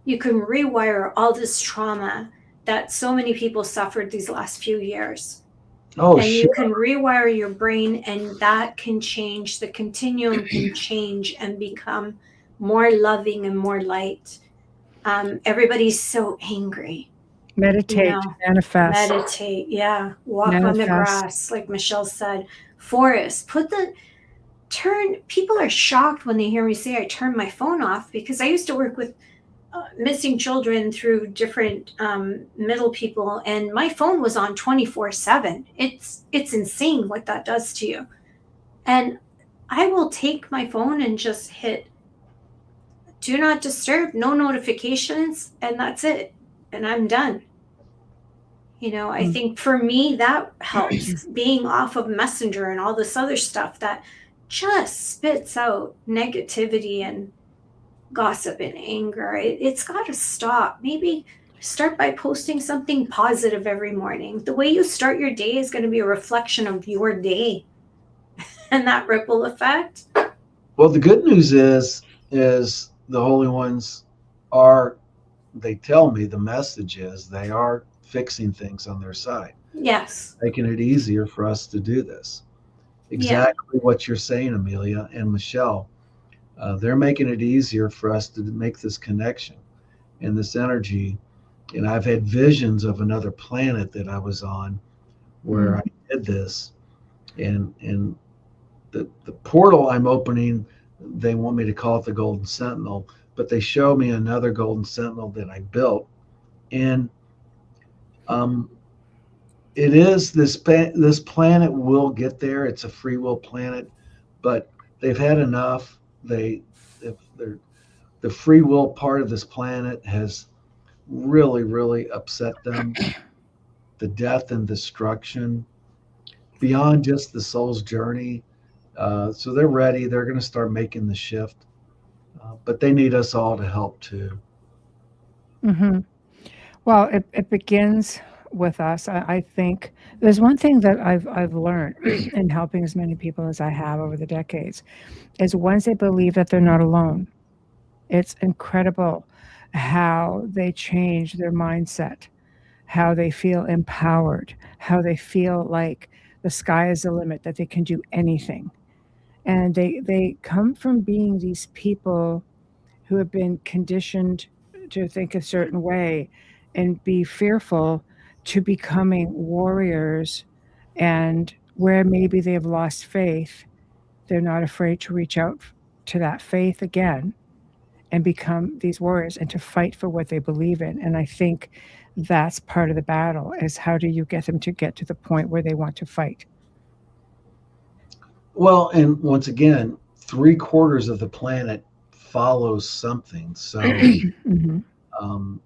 You can rewire all this trauma that so many people suffered these last few years. Oh, And you sure. can rewire your brain, and that can change. The continuum can change and become more loving and more light. Everybody's so angry. Meditate, manifest, Meditate, yeah. Walk on the manifest. grass, like Michelle said. Forest. People are shocked when they hear me say I turn my phone off, because I used to work with missing children through different middle people, and my phone was on 24/7. It's insane what that does to you. And I will take my phone and just hit do not disturb, no notifications, and that's it. And I'm done. I think for me that helps, being off of Messenger and all this other stuff that just spits out negativity and gossip and anger. It's got to stop. Maybe start by posting something positive every morning. The way you start your day is going to be a reflection of your day, and that ripple effect. Well, the good news is the Holy Ones are. They tell me the message is they are fixing things on their side, Yes. making it easier for us to do this. Yeah. Exactly what you're saying, Amelia and Michelle. They're making it easier for us to make this connection and this energy. And I've had visions of another planet that I was on where I did this, and the portal I'm opening, they want me to call it the Golden Sentinel, but they show me another Golden Sentinel that I built, and um, it is this planet will get there. It's a free will planet, but they've had enough. They're the free will part of this planet has really upset them. The death and destruction beyond just the soul's journey. So they're ready. They're going to start making the shift, but they need us all to help too. Mm-hmm. Well, it begins with us. I think there's one thing that I've learned in helping as many people as I have over the decades is once they believe that they're not alone, it's incredible how they change their mindset, how they feel empowered, how they feel like the sky is the limit, that they can do anything. And they come from being these people who have been conditioned to think a certain way and be fearful to becoming warriors, and where maybe they have lost faith, they're not afraid to reach out to that faith again and become these warriors and to fight for what they believe in. And I think that's part of the battle, is how do you get them to get to the point where they want to fight? Well, and once again, 3/4 of the planet follows something. So Mm-hmm. um,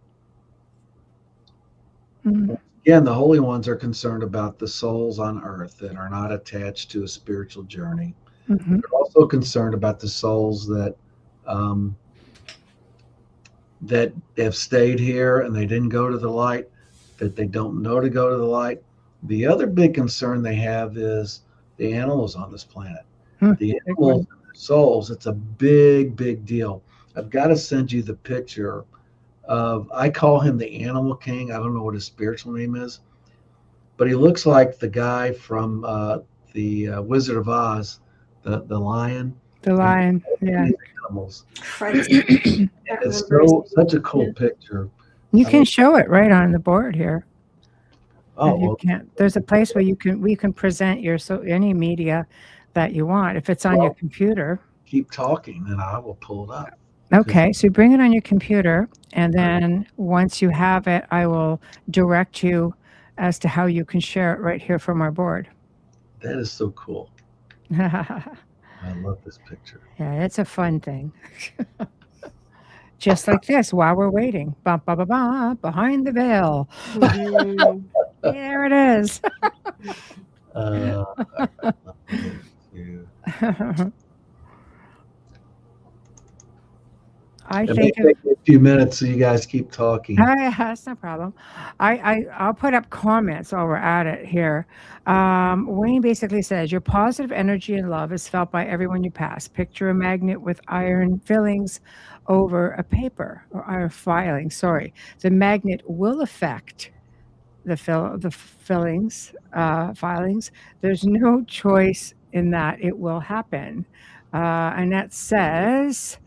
Mm-hmm. again, the holy ones are concerned about the souls on earth that are not attached to a spiritual journey. Mm-hmm. They're also concerned about the souls um, that have stayed here and they didn't go to the light, that they don't know to go to the light. The other big concern they have is the animals on this planet. The Big animals one. and their souls, it's a big deal. I've got to send you the picture of, I call him the Animal King. I don't know what his spiritual name is, but he looks like the guy from the Wizard of Oz, the lion, The and lion, yeah. these animals. Fred's It's such a cool picture. You I can mean, show it right on the board here. oh, If you well, can't, there's a place where we can present your any media that you want. If it's on your well, computer, keep talking and I will pull it up. okay. So you bring it on your computer, and then once you have it, I will direct you as to how you can share it right here from our board. That is so cool. Yeah, I love this picture. it's a fun thing. just like this while we're waiting. Ba, ba, ba, ba, behind the veil. Mhm. There it is. Uh, I it may think take me a few minutes, so you guys keep talking. that's no problem. I'll put up comments while we're at it here. Wayne basically says your positive energy and love is felt by everyone you pass. Picture a magnet with iron fillings over a paper or iron filing. Sorry, the magnet will affect the fillings filings. There's no choice in that; it will happen. Annette says.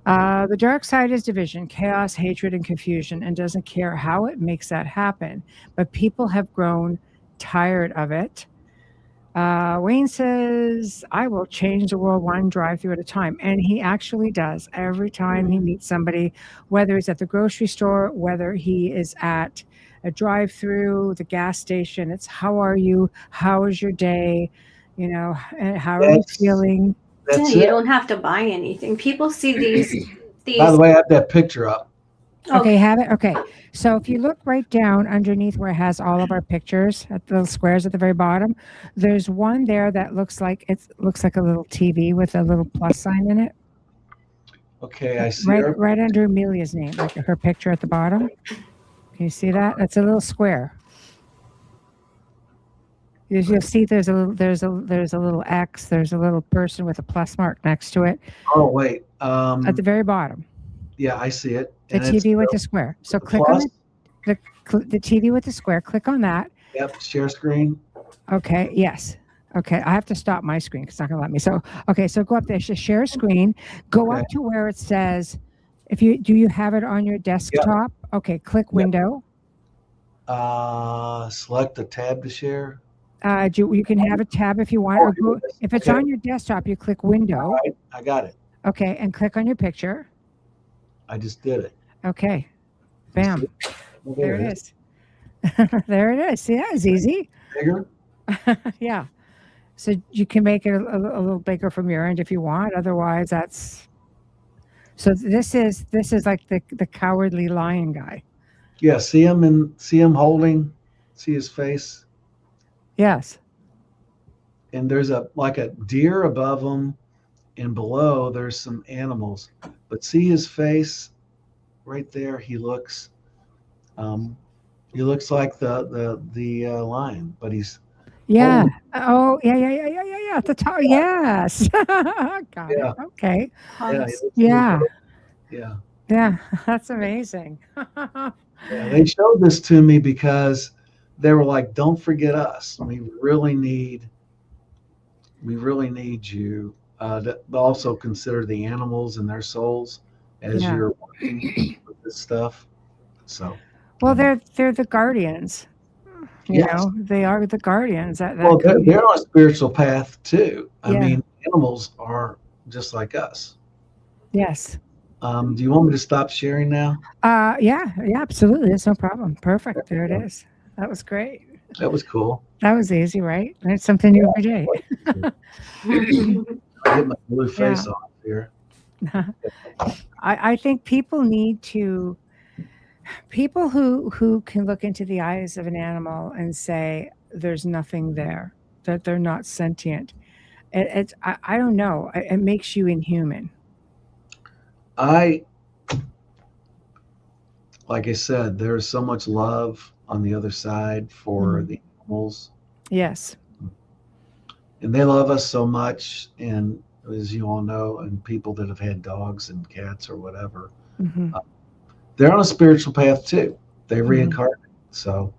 The dark side is division, chaos, hatred, and confusion, and doesn't care how it makes that happen. But people have grown tired of it. Wayne says, I will change the world one drive through at a time. And he actually does every time he meets somebody, whether he's at the grocery store, whether he is at a drive through, the gas station. It's how are you? How is your day? You know, and how are you That's feeling? Yeah, that's you it. don't have to buy anything. People see By the these. way, I have that picture up. Okay, have it. Okay. So if you look right down underneath where it has all of our pictures at the little squares at the very bottom, there's one there that looks like a little TV with a little plus sign in it. Okay, I see Right her. right under Amelia's name, like her picture at the bottom. Can you see that? That's a little square. You'll see there's a little X, there's a little person with a plus mark next to it Oh wait, at the very bottom. yeah, I see it. The And it's TV with the square. So the click on plus. the TV with the square. Click on that. Yep, share screen. Okay. Yes. Okay. I have to stop my screen because it's not going to let me. So, okay. So go up there, share screen, go Okay. up to where it says, do you have it on your desktop? Okay. Click window. Select the tab to share. You can have a tab if you want, or go, if it's on your desktop, you click window. All right, I got it. Okay. And click on your picture. I just did it. Okay. Bam. Well, There it is. There it is. See, that was easy. Bigger. Yeah. So you can make it a little bigger from your end if you want. Otherwise, that's. So this is like the cowardly lion guy. Yeah, see him holding, see his face, Yes. and there's a deer above him, and below there's some animals. But see his face, right there. He looks like the lion, but he's Yeah. holding. Oh, yeah. At the top. Yes. Got Yeah. it. Okay. Yeah, he looks Yeah. yeah. Yeah. That's amazing. Yeah, they showed this to me because they were like, "Don't forget us. We really need you to also consider the animals and their souls as Yeah. you're working with this stuff." So, Well, they're the guardians. You yes. know, they are the guardians. That Well, could be. they're on a spiritual path too. I Yeah. mean, animals are just like us. Yes. Do you want me to stop sharing now? Yeah, absolutely. That's no problem. Perfect. There it is. That was great. That was cool. That was easy, right? Learn something new every day. I get my blue face Yeah. off here. I think people who can look into the eyes of an animal and say there's nothing there, that they're not sentient. I don't know. It makes you inhuman. Like I said, there's so much love on the other side for the animals, Yes. and they love us so much. And as you all know, and people that have had dogs and cats or whatever, Hmm. they're on a spiritual path too. They Mhm. reincarnate, so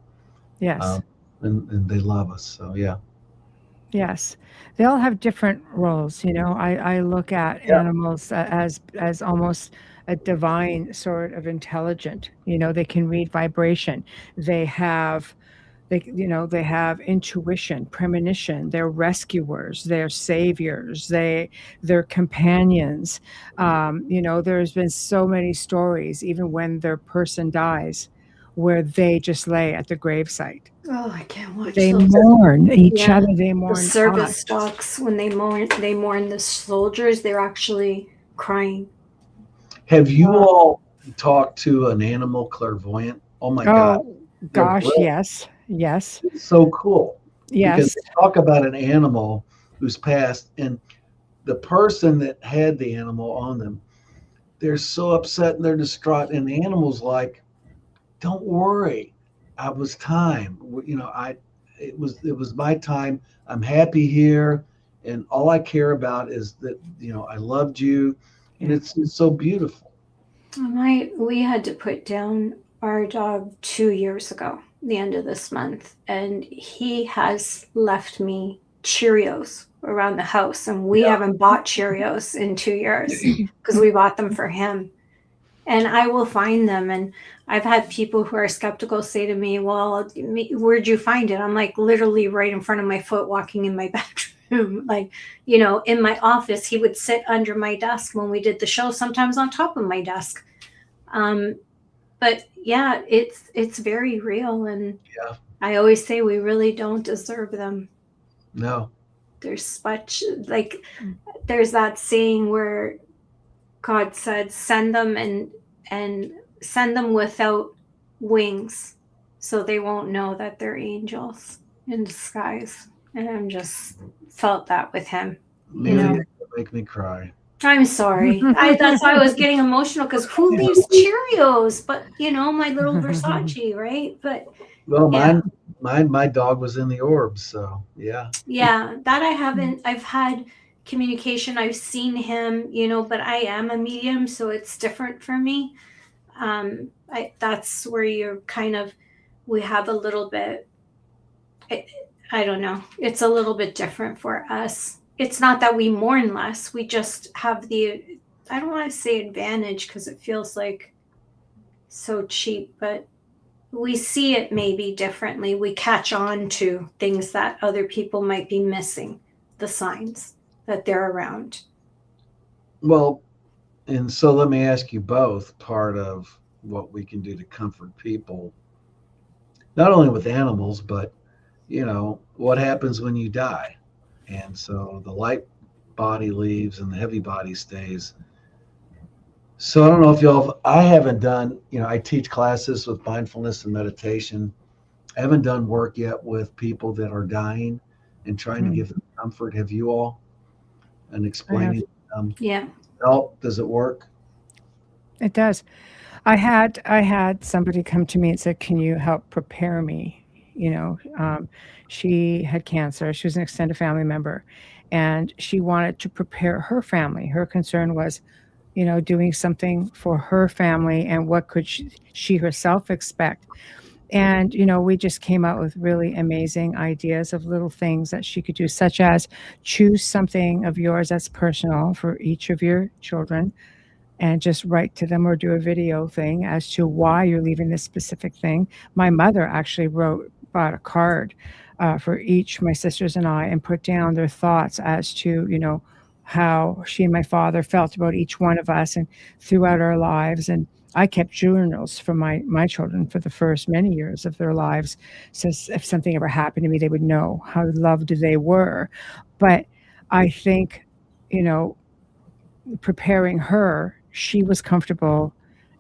Yes. and they love us. So yeah, Yes, they all have different roles. You know, I look at Yeah. animals as almost a divine sort of intelligent. You know, they can read vibration. They have they have intuition, premonition. They're rescuers. They're saviors. They're companions. You know, there's been so many stories, even when their person dies, where they just lay at the gravesite. Oh, I can't watch They those. mourn each Yeah. other. They The mourn service us. dogs, when they mourn the soldiers. They're actually crying. Have you all talked to an animal clairvoyant? Oh my God, Oh they're gosh, brilliant. yes, It's so cool because yes. they talk about an animal who's passed, and the person that had the animal on them, they're so upset and they're distraught, and the animal's like, "Don't worry, I was time. It was my time. I'm happy here, and all I care about is that I loved you, and Yeah. it's so beautiful." We had to put down our dog 2 years ago, the end of this month, and he has left me Cheerios around the house, and we Yeah, haven't bought Cheerios in 2 years because we bought them for him. And I will find them. And I've had people who are skeptical say to me, "Well, where'd you find it?" I'm like, literally right in front of my foot, walking in my bedroom. Like, in my office, he would sit under my desk when we did the show, sometimes on top of my desk. Um, but yeah, it's very real. And yeah, I always say we really don't deserve them. no, There's such, like, there's that saying where God said, "Send them and send them without wings, so they won't know that they're angels in disguise." And I'm just felt that with him. Amelia, make me cry. I'm sorry. That's why I was getting emotional, because who Yeah. leaves Cheerios? But my little Versace, right? But Well, yeah, my dog was in the orbs, so yeah. yeah, that I haven't. I've had communication. I've seen him, but I am a medium, so it's different for me. That's where you're kind of, we have a little bit, I don't know, it's a little bit different for us. It's not that we mourn less, we just have I don't want to say advantage because it feels like so cheap, but we see it maybe differently. We catch on to things that other people might be missing, the signs that they're around. Well, and so let me ask you both, part of what we can do to comfort people, not only with animals, but what happens when you die? And so the light body leaves and the heavy body stays. So I don't know if I haven't done, I teach classes with mindfulness and meditation. I haven't done work yet with people that are dying and trying to give them comfort. Have you all? And explaining Yeah. help, does it work? It does. I had somebody come to me and said, "Can you help prepare me?" She had cancer. She was an extended family member, and she wanted to prepare her family. Her concern was, doing something for her family, and what could she herself expect. And, we just came out with really amazing ideas of little things that she could do, such as choose something of yours that's personal for each of your children and just write to them or do a video thing as to why you're leaving this specific thing. My mother actually bought a card for each, my sisters and I, and put down their thoughts as to, how she and my father felt about each one of us and throughout our lives. And I kept journals for my children for the first many years of their lives. So if something ever happened to me, they would know how loved they were. But I think, preparing her, she was comfortable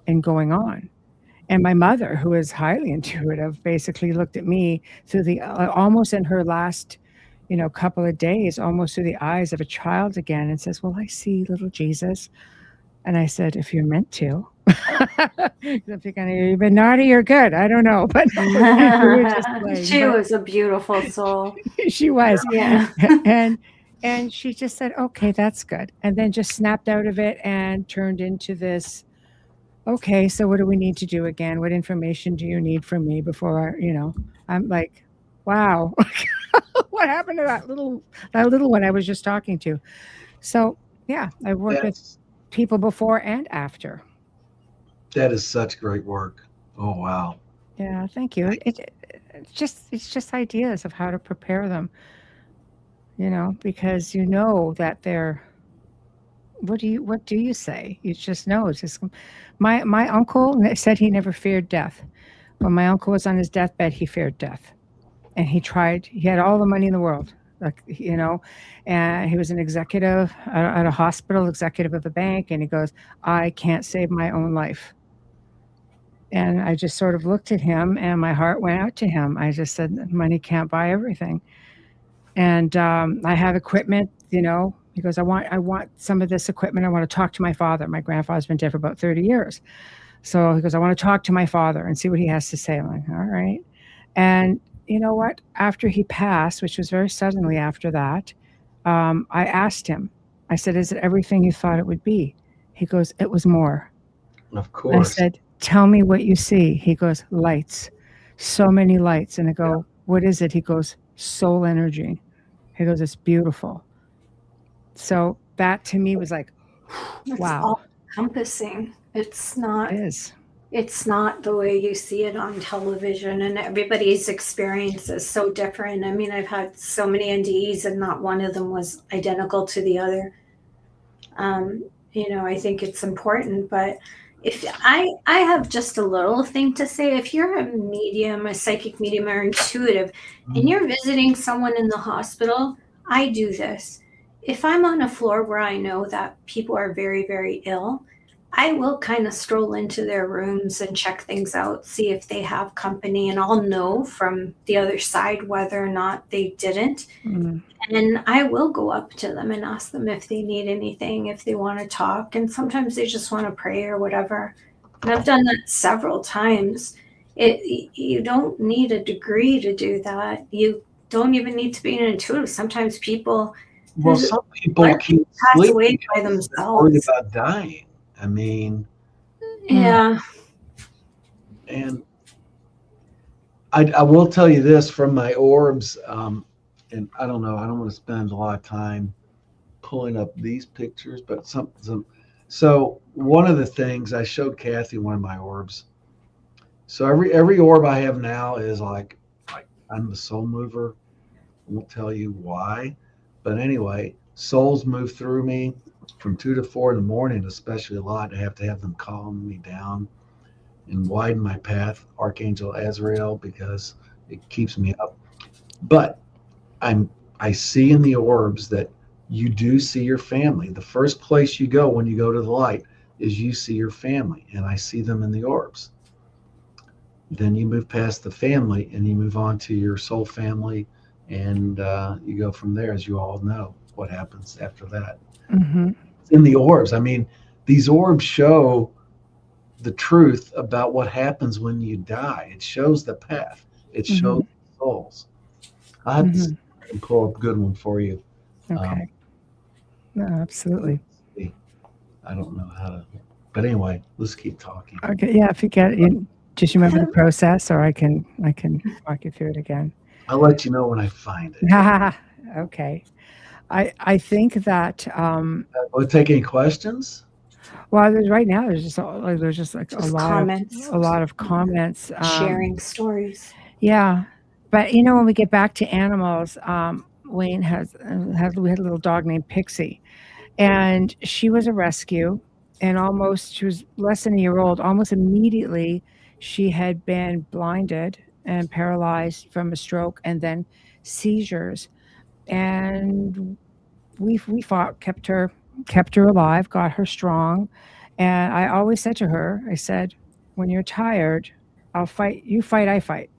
in going on. And my mother, who is highly intuitive, basically looked at me through the almost in her last, couple of days, almost through the eyes of a child again, and says, "Well, I see little Jesus." And I said, "If you're meant to." If you're gonna, you've been naughty or good, I don't know, but we were just playing. She But was a beautiful soul. she was, Yeah. and she just said, "Okay, that's good," and then just snapped out of it and turned into this. "Okay, so what do we need to do again? What information do you need from me before, I'm like, wow, what happened to that little one I was just talking to?" So yeah, I've worked with That's people before and after. that is such great work. Oh wow. Yeah, thank you. It's just ideas of how to prepare them, because that they're. What do you say? You just know. It's just my uncle said he never feared death. When my uncle was on his deathbed, he feared death, and he tried. He had all the money in the world, like, and he was an executive at a hospital, executive of a bank. And he goes, I can't save my own life. And I just sort of looked at him and my heart went out to him. I just said, money can't buy everything. And I have equipment, He goes, I want some of this equipment. I want to talk to my father. My grandfather's been dead for about 30 years. So he goes, I want to talk to my father and see what he has to say. I'm like, all right. And you know what? After he passed, which was very suddenly after that, I asked him, I said, is it everything you thought it would be? He goes, it was more. Of I course. said, tell me what you see. He goes, lights, so many lights. And I go, what is it? He goes, soul energy. He goes, it's beautiful. So that to me was like, It's wow. all encompassing. It's not. It is. It's not the way you see it on television, and everybody's experience is so different. I mean, I've had so many NDEs and not one of them was identical to the other. I think it's important, but if I have just a little thing to say, if you're a medium, a psychic medium or intuitive, and you're visiting someone in the hospital, I do this. If I'm on a floor where I know that people are very, very ill, I will kind of stroll into their rooms and check things out, see if they have company, and I'll know from the other side whether or not they didn't. Mm. And I will go up to them and ask them if they need anything, if they want to talk. And sometimes they just want to pray or whatever. And I've done that several times. You don't need a degree to do that. You don't even need to be an intuitive. Sometimes people Some people can't pass sleep away by because they're worried themselves. about dying. I mean, Yeah. and I will tell you this from my orbs, and I don't know, I don't want to spend a lot of time pulling up these pictures, but some. So one of the things I showed Kathy one of my orbs. So every orb I have now is like I'm the soul mover. I won't tell you why, but anyway, souls move through me from 2 to 4 in the morning, especially a lot. I have to have them calm me down and widen my path, Archangel Azrael, because it keeps me up. But I see in the orbs that you do see your family. The first place you go when you go to the light is you see your family, and I see them in the orbs. Then you move past the family and you move on to your soul family, and you go from there, as you all know what happens after that. Mm-hmm. In the orbs, I mean, these orbs show the truth about what happens when you die. It shows the path. It shows the souls. I have to pull up a good one for you. Okay. No, absolutely. I don't know how to, but anyway, let's keep talking. Okay. Yeah. If you get it, just remember the process, or I can walk you through it again. I'll let you know when I find it. Okay. I think that. Will it take any questions? Well, right now there's just like Just a lot of comments, sharing stories. Yeah, but when we get back to animals, Wayne we had a little dog named Pixie, and she was a rescue, and she was less than a year old. Almost immediately, she had been blinded and paralyzed from a stroke, and then seizures, and we fought, kept her alive, got her strong. And I always said to her, I said, when you're tired, I'll fight. You fight, I fight.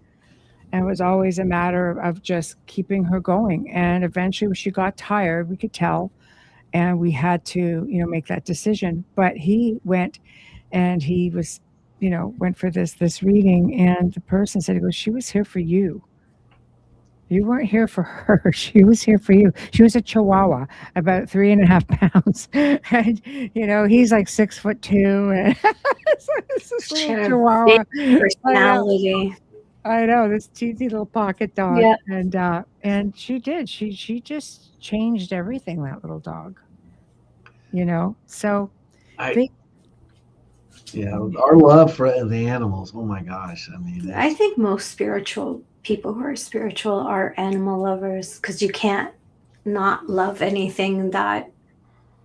And it was always a matter of just keeping her going. And eventually when she got tired, we could tell, and we had to, make that decision. But he went and he was, went for this reading, and the person said, he goes, she was here for you. You weren't here for her. She was here for you. She was a Chihuahua, about 3.5 pounds. And, he's like 6'2", and this little Chihuahua. Personality. I know, this teensy little pocket dog. Yeah. And she did. She just changed everything, that little dog. So our love for the animals. Oh my gosh. I mean, I think most spiritual people who are spiritual are animal lovers, because you can't not love anything that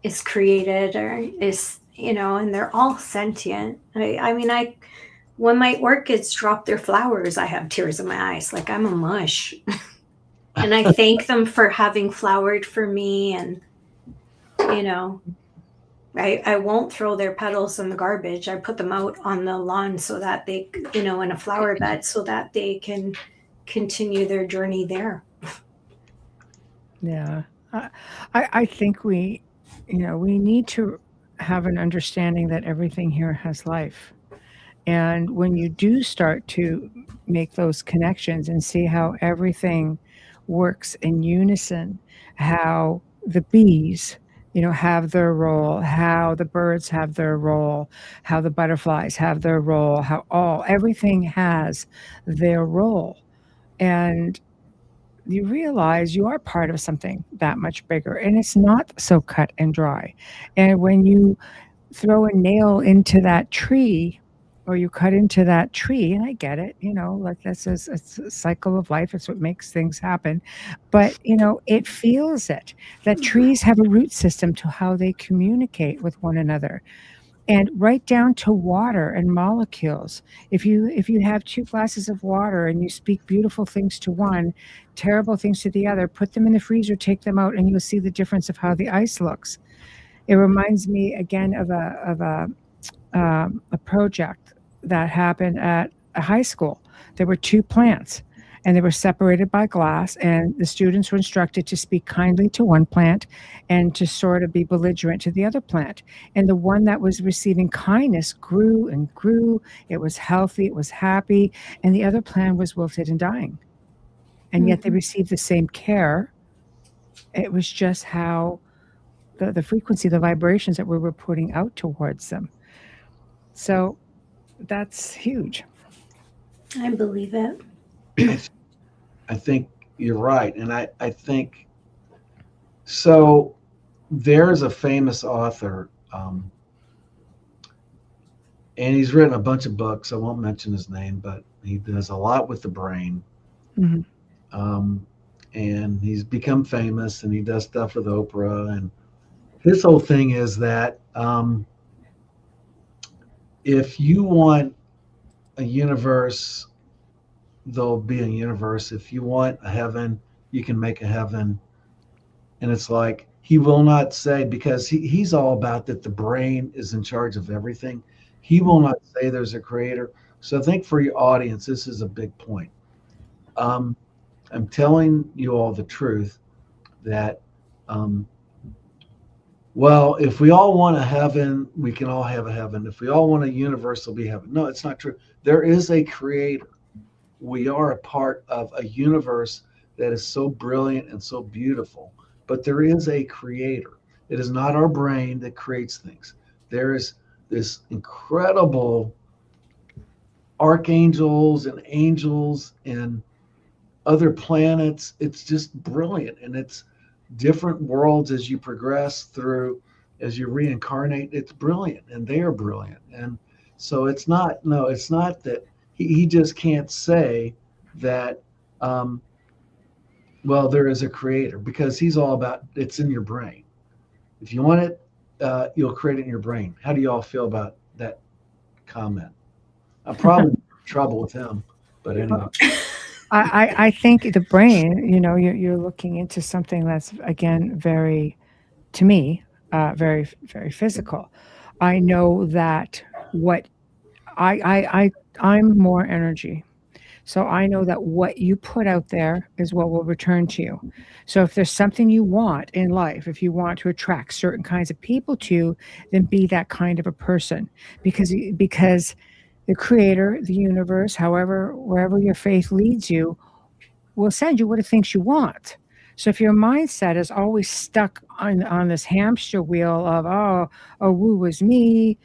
is created or is, and they're all sentient. I mean, when my orchids drop their flowers, I have tears in my eyes. Like I'm a mush. And I thank them for having flowered for me. And, you know, I won't throw their petals in the garbage. I put them out on the lawn so that they, you know, in a flower bed so that they can continue their journey there. Yeah. I think we, we need to have an understanding that everything here has life. And when you do start to make those connections and see how everything works in unison, how the bees, have their role, how the birds have their role, how the butterflies have their role, how everything has their role. And you realize you are part of something that much bigger, and it's not so cut and dry. And when you throw a nail into that tree, or you cut into that tree, and I get it, like it's a cycle of life. It's what makes things happen. But, it feels it. That trees have a root system to how they communicate with one another. And right down to water and molecules. If you have 2 glasses of water and you speak beautiful things to one, terrible things to the other, put them in the freezer, take them out, and you'll see the difference of how the ice looks. It reminds me again of a project that happened at a high school. There were 2 plants, and they were separated by glass, and the students were instructed to speak kindly to one plant and to sort of be belligerent to the other plant. And the one that was receiving kindness grew and grew. It was healthy, it was happy, and the other plant was wilted and dying. And yet they received the same care. It was just how the frequency, the vibrations that we were putting out towards them. So that's huge. I believe it. I think you're right. And I think, so there's a famous author, and he's written a bunch of books. I won't mention his name, but he does a lot with the brain. And he's become famous, and he does stuff with Oprah. And his whole thing is that if you want a universe, there'll be a universe. If you want a heaven, you can make a heaven. And it's like, he will not say, because he's all about that the brain is in charge of everything. He will not say there's a creator. So I think for your audience, this is a big point. I'm telling you all the truth that, well, if we all want a heaven, we can all have a heaven. If we all want a universe, there'll be heaven. No, it's not true. There is a creator. We are a part of a universe that is so brilliant and so beautiful, but there is a creator. It is not our brain that creates things. There is this incredible archangels and angels and other planets. It's just brilliant. And it's different worlds as you progress through, as you reincarnate. It's brilliant, and they are brilliant. And so it's not that he just can't say that, well, there is a creator, because he's all about, it's in your brain. If you want it, you'll create it in your brain. How do you all feel about that comment? I'm probably in trouble with him, but anyway. I think the brain, you're looking into something that's, again, very, to me, very, very physical. I know that what I'm more energy. So I know that what you put out there is what will return to you. So if there's something you want in life, if you want to attract certain kinds of people to you, then be that kind of a person, because the creator, the universe, wherever your faith leads you, will send you what it thinks you want. So if your mindset is always stuck on this hamster wheel of, woe is me,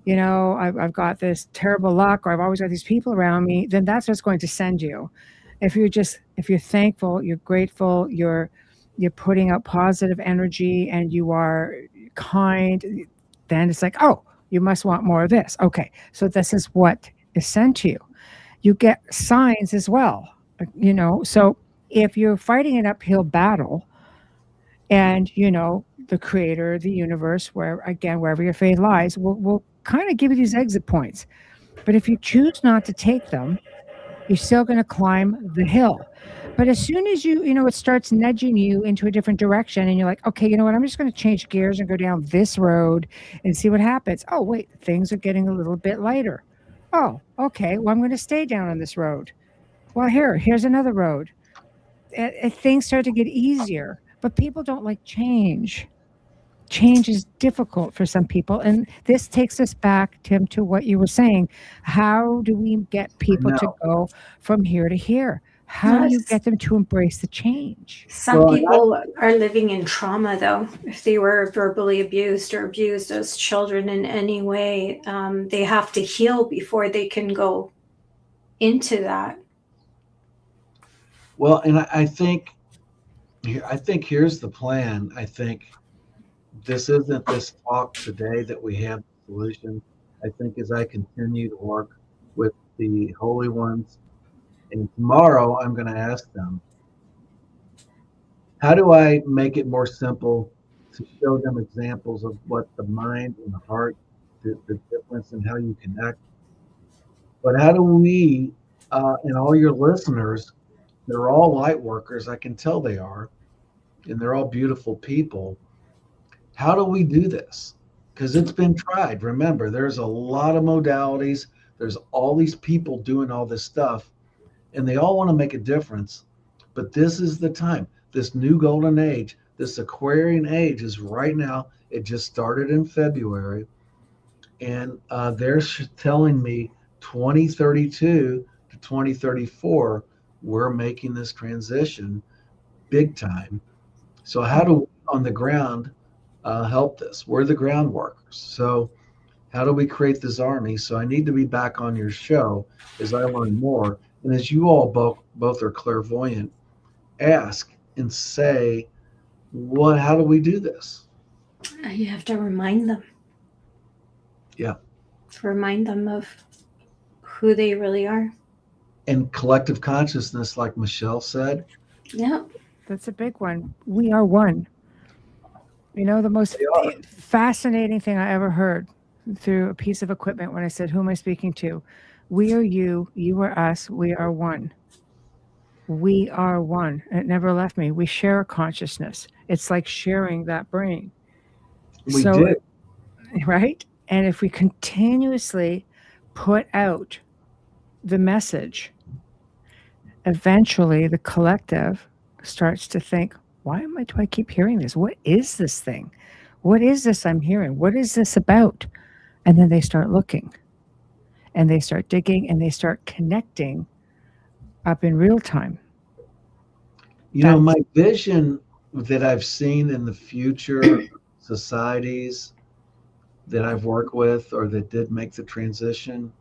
I've got this terrible luck, or I've always got these people around me, then that's what's going to send you. If you're thankful, you're grateful, you're putting out positive energy, and you are kind, then it's like, you must want more of this. Okay, so this is what is sent to you. You get signs as well, So if you're fighting an uphill battle, and the creator, the universe, wherever your faith lies, will kind of give you these exit points. But if you choose not to take them, you're still going to climb the hill. But as soon as it starts nudging you into a different direction and you're like, okay, you know what? I'm just going to change gears and go down this road and see what happens. Oh, wait, things are getting a little bit lighter. Oh, okay. Well, I'm going to stay down on this road. Well, here's another road. Things start to get easier, but people don't like change. Change is difficult for some people. And this takes us back, Tim, to what you were saying. How do we get I people to know. go from here to here? How do you get them to embrace the change? Some Well, people are living in trauma, though. If they were verbally abused or abused as children in any way, they have to heal before they can go into that. well, and I think here's the plan. I think this isn't this talk today that we have the solution. I think as I continue to work with the holy ones, and tomorrow I'm going to ask them, how do I make it more simple to show them examples of what the mind and the heart, the difference and how you connect? But how do we, and all your listeners, they're all light workers, I can tell they are, and they're all beautiful people. How do we do this? Because it's been tried. Remember, there's a lot of modalities, there's all these people doing all this stuff, and they all want to make a difference. But this is the time. This new golden age, this Aquarian age is right now. It just started in February, and they're telling me 2032 to 2034, we're making this transition big time. So how do we on the ground help this? We're the ground workers. So how do we create this army? So I need to be back on your show as I learn more. And as you all both are clairvoyant, ask and say, how do we do this? You have to remind them. Yeah. Remind them of who they really are. And collective consciousness, like Michelle said. Yeah. That's a big one. We are one. The most fascinating thing I ever heard through a piece of equipment when I said, who am I speaking to? We are you, you are us, we are one. We are one. It never left me. We share a consciousness. It's like sharing that brain. We did. Right? And if we continuously put out the message, eventually the collective starts to think, do I keep hearing this? What is this thing? What is this I'm hearing? What is this about? And then they start looking and they start digging and they start connecting up in real time. My vision that I've seen in the future societies that I've worked with or that did make the transition,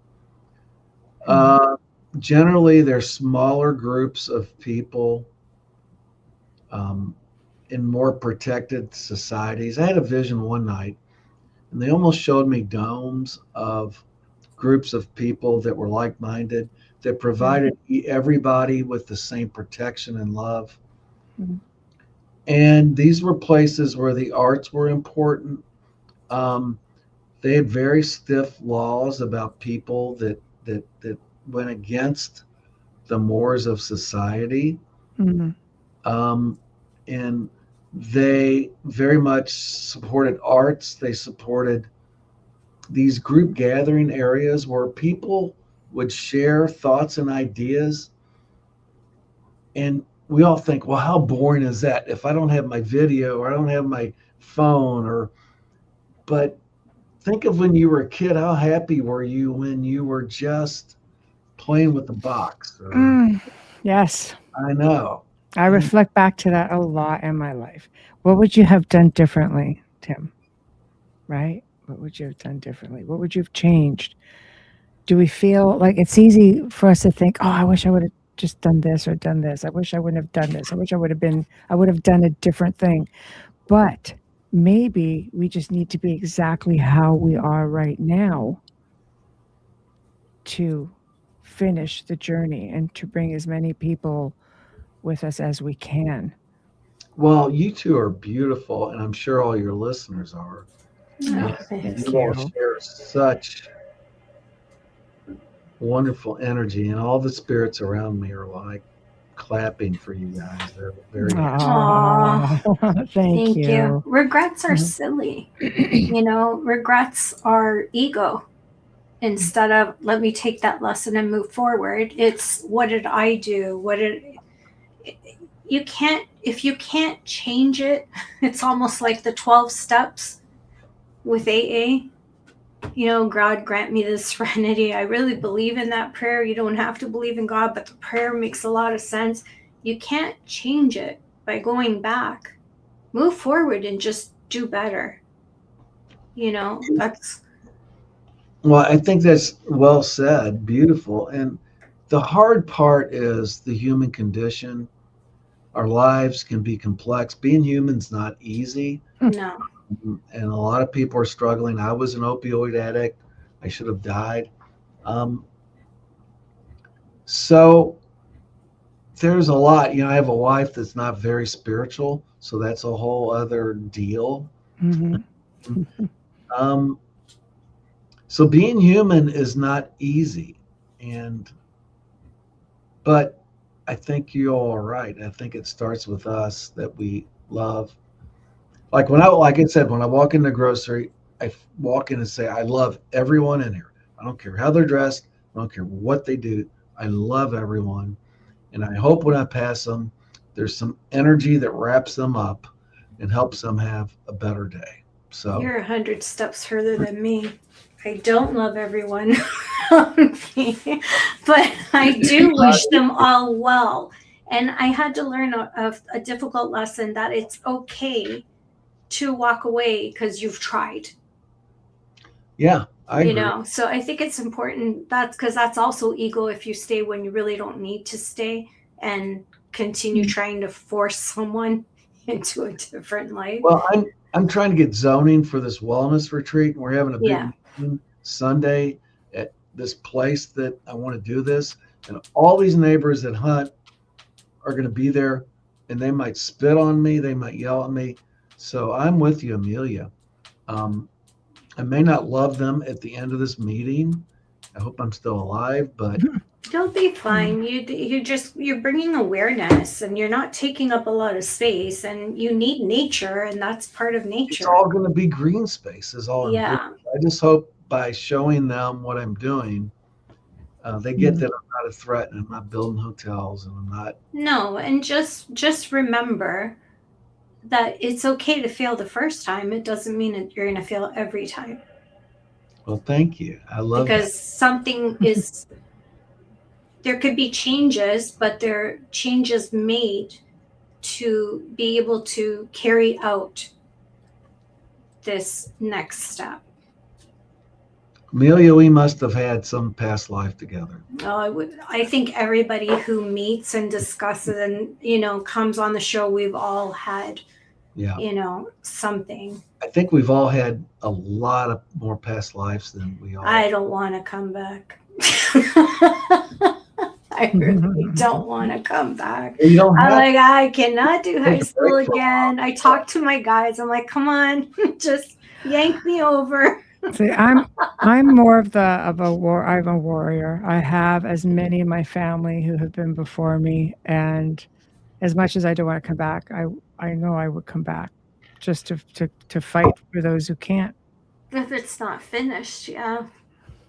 generally they're smaller groups of people in more protected societies. I had a vision one night, and they almost showed me domes of groups of people that were like-minded, that provided everybody with the same protection and love. Mm-hmm. And these were places where the arts were important. They had very stiff laws about people that went against the mores of society. Mm-hmm. And they very much supported arts. They supported these group gathering areas where people would share thoughts and ideas. And we all think, well, how boring is that if I don't have my video or I don't have my phone? But think of when you were a kid, how happy were you when you were just playing with the box? Yes. I know. I reflect back to that a lot in my life. What would you have done differently, Tim? Right? What would you have done differently? What would you have changed? Do we feel like it's easy for us to think, oh, I wish I would have just done this or done this. I wish I wouldn't have done this. I wish I would have done a different thing. But maybe we just need to be exactly how we are right now to finish the journey and to bring as many people with us as we can. Well, you two are beautiful, and I'm sure all your listeners are. Oh, you all share such wonderful energy, and all the spirits around me are like clapping for you guys. They're very Aw, thank Thank you. you. Regrets are Mhm. silly. Regrets are ego. Instead of let me take that lesson and move forward, it's what did I do? If you can't change it, it's almost like the 12 steps with AA. God grant me this serenity. I really believe in that prayer. You don't have to believe in God, but the prayer makes a lot of sense. You can't change it by going back. Move forward and just do better. That's well. I think that's well said, beautiful. And the hard part is the human condition. Our lives can be complex. Being human's not easy, no. and a lot of people are struggling. I was an opioid addict. I should have died. Um, so there's a lot. I have a wife that's not very spiritual, so that's a whole other deal. Mhm. Um, so being human is not easy, and but I think you all are right. I think it starts with us that we love. Like I said, when I walk in the grocery, I walk in and say, I love everyone in here. I don't care how they're dressed. I don't care what they do. I love everyone. And I hope when I pass them, there's some energy that wraps them up and helps them have a better day. So You're 100 steps further than me. I don't love everyone, but I do wish them all well. And I had to learn a difficult lesson that it's okay to walk away because you've tried. yeah, I agree. So I think it's important. That's also ego if you stay when you really don't need to stay and continue trying to force someone into a different life. Well, I'm trying to get zoning for this wellness retreat, and we're having a big Yeah. meeting Sunday at this place that I want to do this. And all these neighbors that hunt are going to be there, and they might spit on me, they might yell at me. So I'm with you, Amelia. I may not love them at the end of this meeting. I hope I'm still alive, but You'll be fine. You're bringing awareness, and you're not taking up a lot of space, and you need nature, and that's part of it's nature. all going to be green space is all I'm doing. Yeah. I just hope by showing them what I'm doing, they get that I'm not a threat and I'm not building hotels and I'm not. No, and just remember that it's okay to fail the first time. It doesn't mean that you're going to fail every time. Well, thank you. I love because something is there could be changes, but they're changes made to be able to carry out this next step. Amelia, we must have had some past life together. I think everybody who meets and discusses and comes on the show, we've all had something. I think we've all had a lot of more past lives than we all. I don't want to come back. I really don't want to come back. You don't have I'm like, I cannot do high Take a school break for a again. I talk to my guys. I'm like, come on, just yank me over. See, I'm more of I'm a warrior. I have as many in my family who have been before me, and as much as I don't want to come back, I know I would come back just to fight for those who can't. If it's not finished, yeah.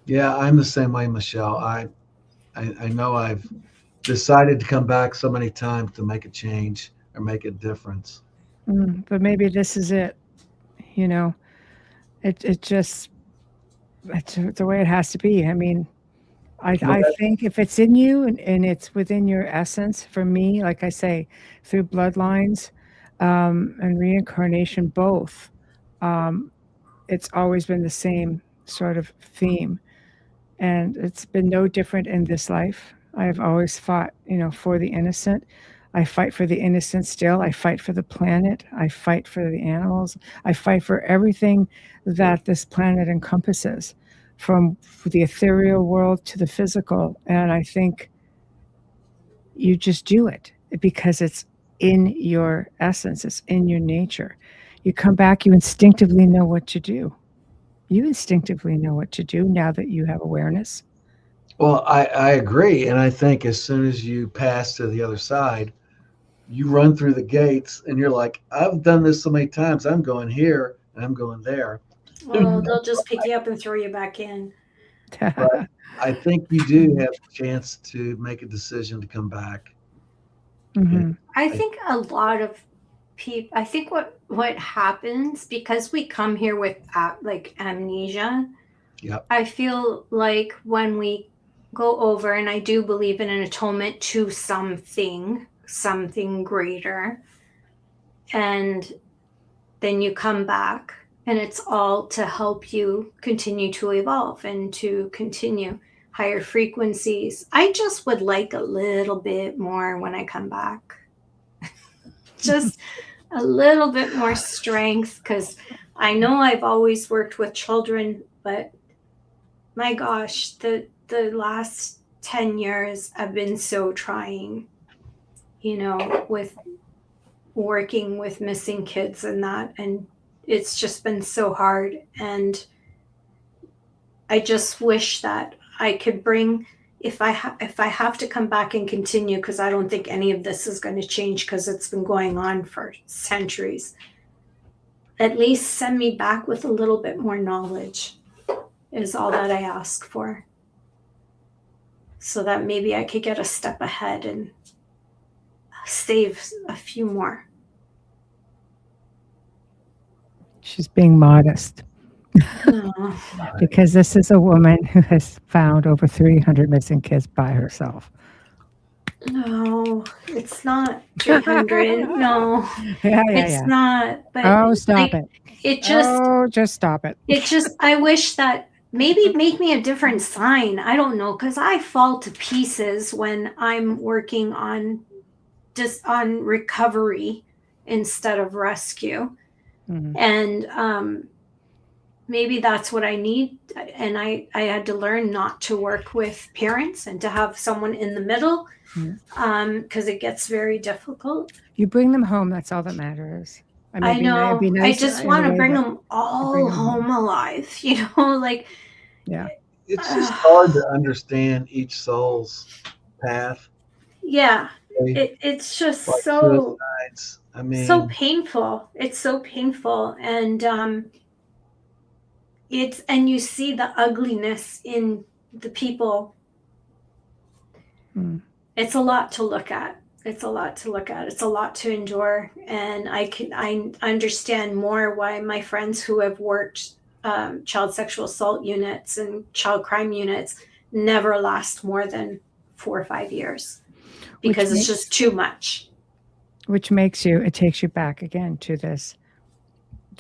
Yeah, I'm the same way, Michelle. I know I've decided to come back so many times to make a change or make a difference. But maybe this is it. It's the way it has to be. I mean, I think if it's in you and it's within your essence, for me, like I say, through bloodlines and reincarnation, both, it's always been the same sort of theme. And it's been no different in this life. I've always fought, for the innocent. I fight for the innocent still. I fight for the planet. I fight for the animals. I fight for everything that this planet encompasses, from the ethereal world to the physical. And I think you just do it because it's in your essence. It's in your nature. You come back, you instinctively know what to do. You instinctively know what to do now that you have awareness. Well, I agree. And I think as soon as you pass to the other side, you run through the gates and you're like, I've done this so many times. I'm going here and I'm going there. Well, they'll just pick you up and throw you back in. But I think you do have a chance to make a decision to come back. Hmm. I think a lot of people. I think what happens because we come here with like amnesia. Yep. I feel like when we go over, and I do believe in an atonement to something greater, and then you come back, and it's all to help you continue to evolve and to continue higher frequencies. I just would like a little bit more when I come back. Just a little bit more strength, because I know I've always worked with children, but my gosh, the last 10 years have been so trying, with working with missing kids and that, and it's just been so hard. And I just wish that I could bring, if I have to come back and continue, because I don't think any of this is going to change because it's been going on for centuries, at least send me back with a little bit more knowledge is all that I ask for, so that maybe I could get a step ahead and save a few more. She's being modest Oh, because this is a woman who has found over 300 missing kids by herself. no, it's not 300. No, Yeah, it's not. But Oh, stop like, it. it just, Oh, just stop it. I wish that maybe make me a different sign. I don't know, because I fall to pieces when I'm working on recovery instead of rescue. Mhm. And maybe that's what I need. And I had to learn not to work with parents and to have someone in the middle, because it gets very difficult. You bring them home. That's all that matters. I know. It'd be I nice just in a want to way bring that them all bring them home alive, like, yeah. It's just hard to understand each soul's path. yeah, They, it's just like so suicides. I mean, so painful. It's so painful. And and you see the ugliness in the people. It's a lot to look at. It's a lot to endure. And I understand more why my friends who have worked child sexual assault units and child crime units never last more than 4 or 5 years, because it's just too much. Which it takes you back again to this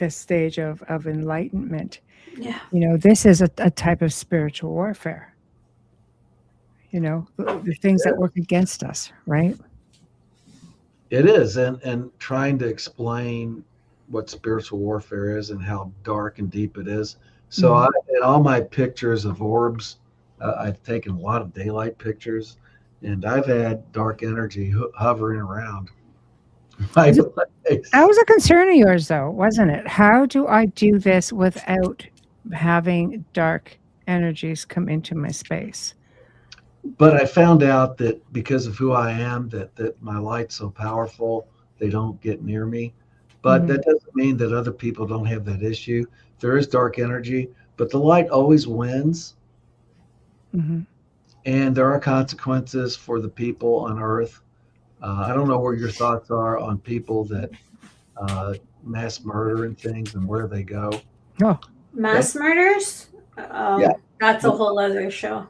stage of enlightenment. Yeah. This is a type of spiritual warfare. The things that work against us, right? it is, and trying to explain what spiritual warfare is and how dark and deep it is. So in all my pictures of orbs, I've taken a lot of daylight pictures, and I've had dark energy hovering around my place. That was a concern of yours, though, wasn't it? How do I do this without having dark energies come into my space? But I found out that because of who I am, that my light's so powerful, they don't get near me. But that doesn't mean that other people don't have that issue. There is dark energy, but the light always wins. And there are consequences for the people on Earth. I don't know where your thoughts are on people that mass murder and things and where they go. Oh, mass murders? Yeah. That's a whole other show.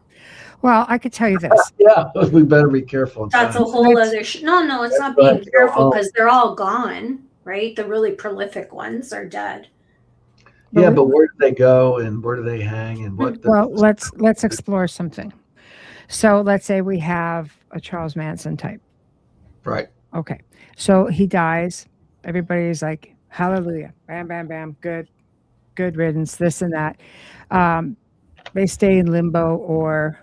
Well, I could tell you this. Yeah, we better be careful. That's a whole other No, it's not being careful, because they're all gone, right? The really prolific ones are dead. Yeah, but where do they go and where do they hang and what? Well, let's explore something. So let's say we have a Charles Manson type. Right. Okay. So he dies. Everybody's like, hallelujah. Bam, bam, bam. Good riddance, this and that. They stay in limbo, or,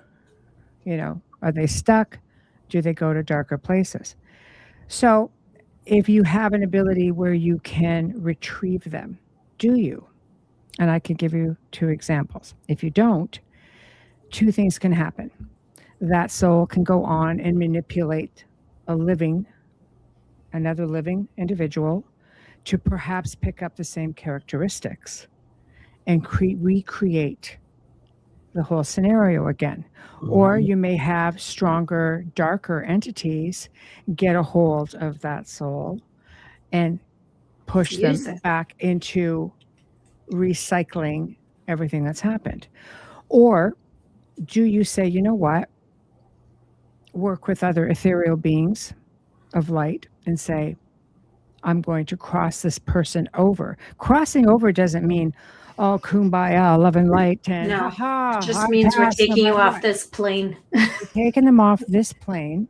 are they stuck? Do they go to darker places? So if you have an ability where you can retrieve them, do you? And I can give you 2 examples. If you don't, 2 things can happen. that soul can go on and manipulate another living individual to perhaps pick up the same characteristics and recreate the whole scenario again. Or you may have stronger, darker entities get a hold of that soul and push them Use it. back into recycling everything that's happened. Or do you say, you know what, work with other ethereal beings of light and say, I'm going to cross this person over. Crossing over doesn't mean, oh, kumbaya, love and light, and No, ha-ha, it just I means we're passed no taking you matter off what. this plane. We're taking them off this plane,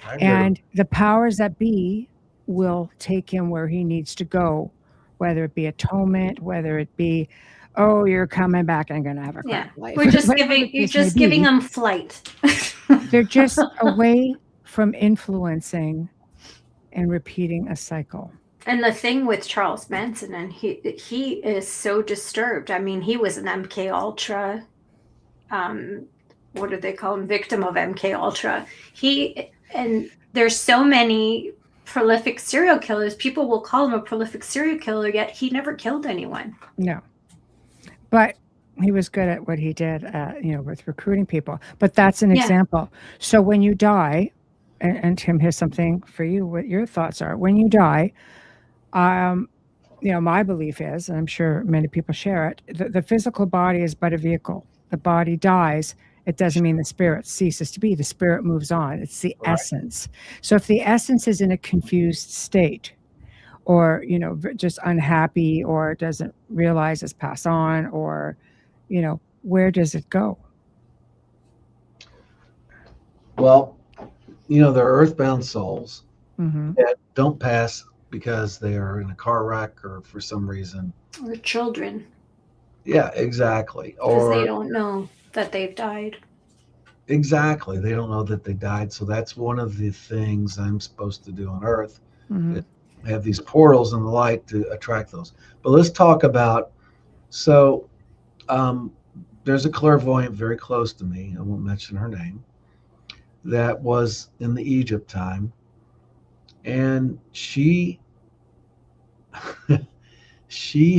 I agree. and the powers that be will take him where he needs to go, whether it be atonement, whether it be, oh, you're coming back and going to have a Yeah, crap life. we're just Whatever the giving you're case may just giving be, them flight. they're just away from influencing and repeating a cycle. And the thing with Charles Manson, and he is so disturbed. I mean, he was an MK Ultra. What do they call him? Victim of MK Ultra. And there's so many prolific serial killers. People will call him a prolific serial killer, yet he never killed anyone. No, but he was good at what he did, with recruiting people. But that's an Yeah. example. So when you die, and Tim, here's something for you. What your thoughts are when you die? My belief is, and I'm sure many people share it, the physical body is but a vehicle. The body dies. It doesn't mean the spirit ceases to be. The spirit moves on. It's the Right. essence. So if the essence is in a confused state, or just unhappy, or doesn't realize it's passed on, or where does it go? Well, there are earthbound souls Mm-hmm. that don't pass because they are in a car wreck or for some reason. Or children, Yeah, exactly. because they Or don't know that they've died. exactly, they don't know that they died. So that's one of the things I'm supposed to do on Earth. Mm-hmm. Have these portals and the light to attract those. But let's talk about, so there's a clairvoyant very close to me, I won't mention her name, that was in the Egypt time, and she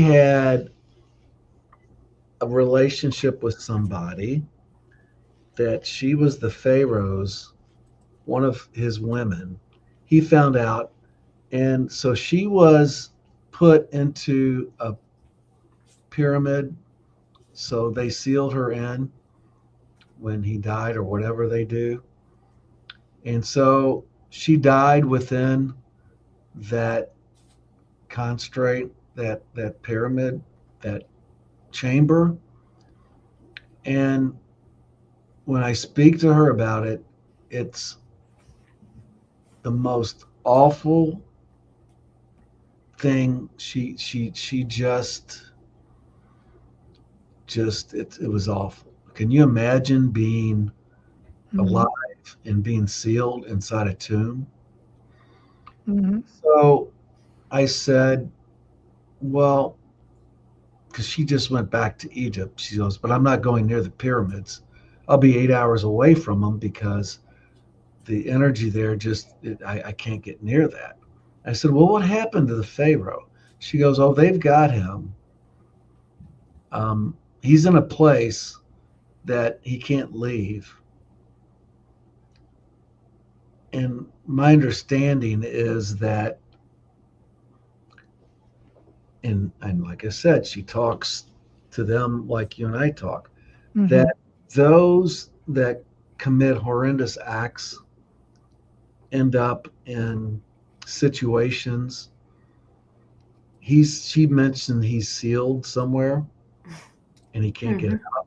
had a relationship with somebody that she was the Pharaoh's, one of his women. He found out, and so she was put into a pyramid. So they sealed her in when he died, or whatever they do. And so she died within that constraint, that pyramid, that chamber. And when I speak to her about it, it's the most awful thing. She just it was awful. Can you imagine being alive and being sealed inside a tomb? Mm-hmm. So I said, well, because she just went back to Egypt. She goes, but I'm not going near the pyramids. I'll be 8 hours away from them because the energy there I can't get near that. I said, well, what happened to the Pharaoh? She goes, oh, they've got him. He's in a place that he can't leave. And my understanding is that, and like I said, she talks to them like you and I talk, Mm-hmm. that those that commit horrendous acts end up in situations. She mentioned he's sealed somewhere and he can't get out.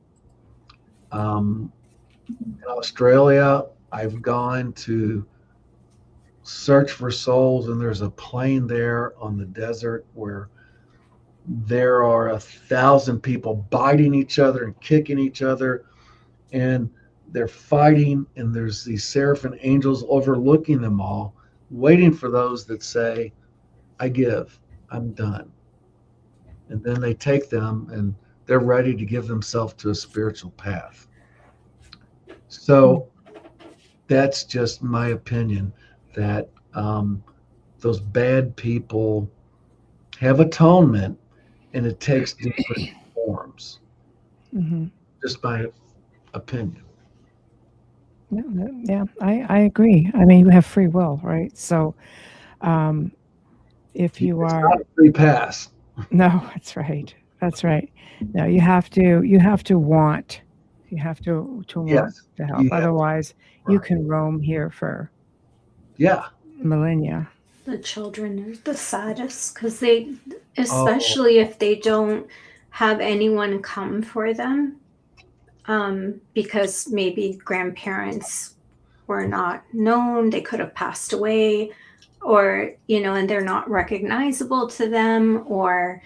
In Australia, I've gone to search for souls, and there's a plane there on the desert where there are 1,000 people biting each other and kicking each other, and they're fighting, and there's these seraphim angels overlooking them all, waiting for those that say, I give, I'm done. And then they take them and they're ready to give themselves to a spiritual path. So that's just my opinion, that those bad people have atonement, and it takes different forms. Hmm. Just my opinion. Yeah, I agree. I mean, you have free will, right? So, um, if you It's are, not a free pass. no, that's right. That's right. No, you have to want, you have to want Yes, to help. you have. Otherwise, you Right. can roam here for Yeah. millennia. The children are the saddest because they, Oh, especially if they don't have anyone come for them, because maybe grandparents were not known, they could have passed away, or, and they're not recognizable to them, or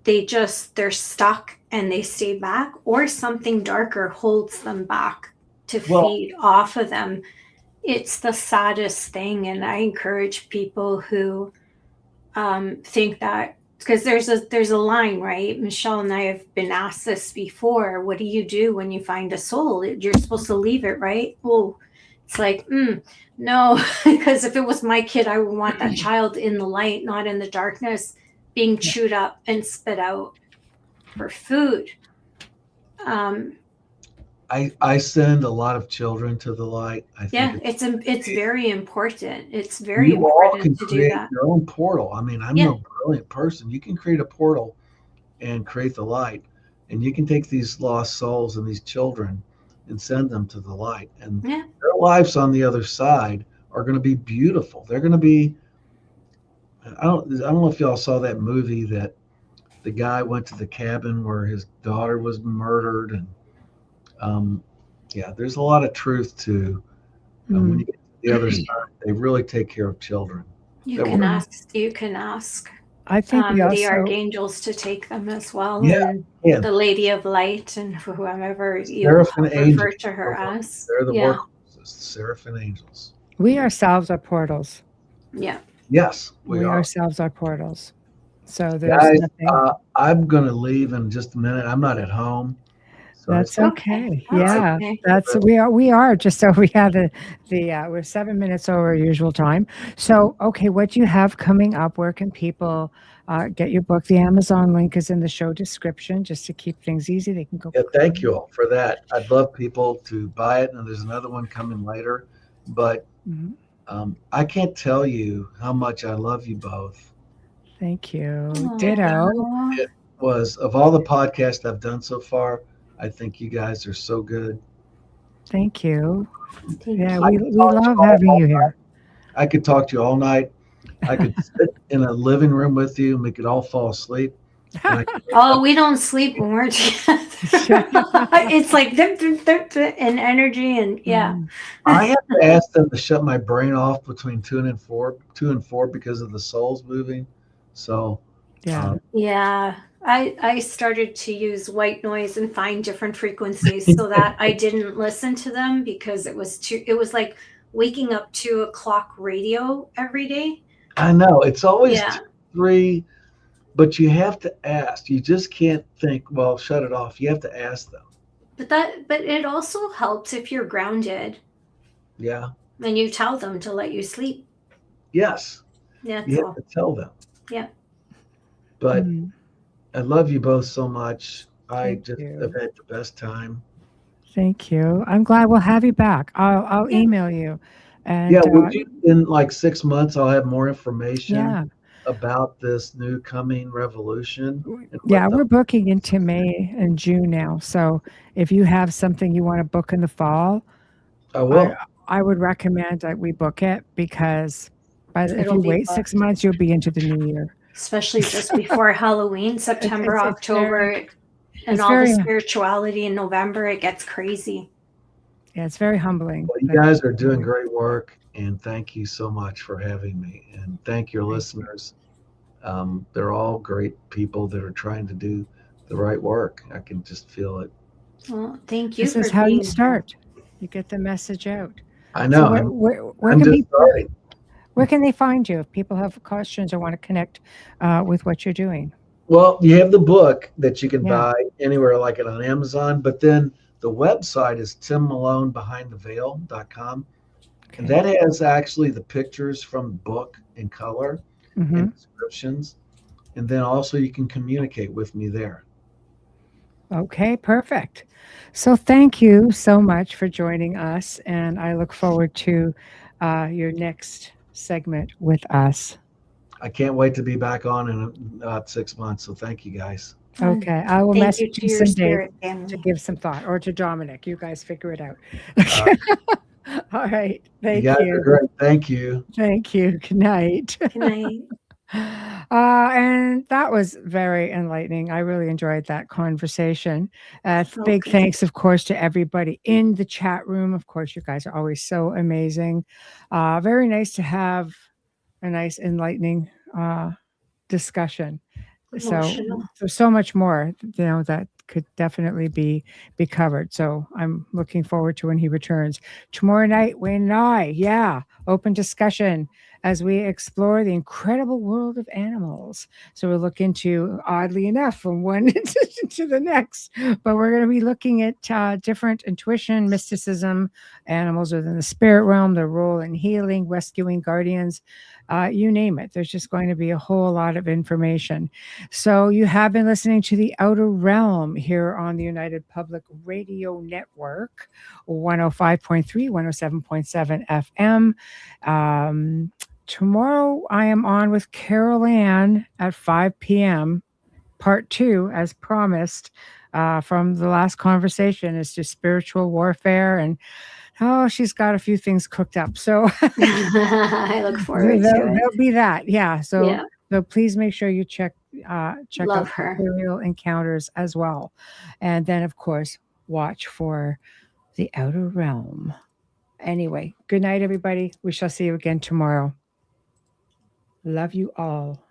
they're stuck and they stay back, or something darker holds them back to well, feed off of them. It's the saddest thing. And I encourage people who think that, because there's a line, right? Michelle and I have been asked this before. What do you do when you find a soul? You're supposed to leave it, right? Well, it's like, no, because if it was my kid, I would want that child in the light, not in the darkness, being chewed up and spit out for food. I send a lot of children to the light. I think Yeah, it's very important. It's very you all can important to do create that. your own portal. I mean, I'm Yeah, no brilliant person. You can create a portal and create the light, and you can take these lost souls and these children and send them to the light, and yeah. their lives on the other side are going to be beautiful. They're going to be. I don't know if y'all saw that movie that the guy went to the cabin where his daughter was murdered, and um, yeah, there's a lot of truth to when Mm. you get to the other side. They really take care of children. You That can were, ask. You can ask I think we the also, archangels to take them as well, yeah, and and the Lady of Light, and whoever you seraphim refer angels. to her as. They're the Yeah, workhorses, seraphim angels. we ourselves are portals. yeah. Yes, we We are. ourselves are portals. So there's Guys, nothing. I'm going to leave in just a minute. I'm not at home. So I just That's want Okay, okay. that's Yeah, okay. that's we are just so we had we're 7 minutes over our usual time. So okay, what do you have coming up? Where can people get your book? The Amazon link is in the show description, just to keep things easy. They can go. yeah, thank you all for that. I'd love people to buy it, and there's another one coming later. But Mhm. I can't tell you how much I love you both. Thank you. Ditto. Aw, It was, of all the podcasts I've done so far, I think you guys are so good. Thank you. thank Yeah, I you. could we talk to you love having you here. I could talk to you all night. I could sit in a living room with you, and we could all fall asleep. And I could wake Oh, up. we don't sleep when we're together. It's like and energy, and yeah. Mm, I have to ask them to shut my brain off between two and four because of the souls moving. So, yeah. Yeah, I started to use white noise and find different frequencies so that I didn't listen to them, because it was like waking up 2 o'clock radio every day. I know it's always Yeah, 2, 3, but you have to ask. You just can't think, well, shut it off. You have to ask them. but it also helps if you're grounded Yeah. and you tell them to let you sleep. Yes. That's You have all. to tell them. Yeah. But Mm, I love you both so much. I thank just you. have had the best time. Thank you. I'm glad we'll have you back. I'll Yeah. email you, Yeah, and would you in like 6 months? I'll have more information yeah. about this new coming revolution and Yeah, what the. we're booking into May and June now. So if you have something you want to book in the fall, I I will. I would recommend that we book it, because if It'll you be wait six booked, months, you'll be into the new year. especially just before Halloween, September, It's very, October, and it's all the very, spirituality in November. It gets crazy. yeah, it's very humbling. Well, you But guys are doing great work, and thank you so much for having me. And thank your thank you. listeners. They're all great people that are trying to do the right work. I can just feel it. Well, thank you This for is how you being here. start. You get the message out. I So know. where I'm can just people starting. where can they find you if people have questions or want to connect with what you're doing? Well, you have the book that you can Yeah. buy anywhere, like it on Amazon, but then The website is timmalonebehindtheveil.com. And Okay. that has actually the pictures from the book in color Mm-hmm. and descriptions. And then also you can communicate with me there. Okay, perfect. So thank you so much for joining us, and I look forward to your next segment with us. I can't wait to be back on in about 6 months. So thank you guys. Okay, I will Thank you message to you your someday spirit to family. give some thought, or to Dominic. You guys figure it out. Uh, All right. you Thank guys are you. great. Thank you. Thank you. Good night. Good night. And that was very enlightening. I really enjoyed that conversation. Big Okay. thanks, of course, to everybody in the chat room. Of course, you guys are always so amazing. Very nice to have a nice, enlightening discussion. So Emotional. there's so much more, that could definitely be covered. So I'm looking forward to when he returns tomorrow night. Wayne and I, open discussion as we explore the incredible world of animals. So we'll look into, oddly enough, from one to the next, but we're going to be looking at different intuition, mysticism, animals within the spirit realm, their role in healing, rescuing, guardians, you name it. There's just going to be a whole lot of information. So you have been listening to The Outer Realm here on the United Public Radio Network, 105.3, 107.7 FM. Tomorrow I am on with Carol Ann at 5 p.m. Part 2, as promised, from the last conversation, is to spiritual warfare. And she's got a few things cooked up. So I look forward to it. there'll be that. Yeah. So please make sure you check Love out her. Ethereal Encounters as well. And then, of course, watch for The Outer Realm. Anyway, good night, everybody. We shall see you again tomorrow. Love you all.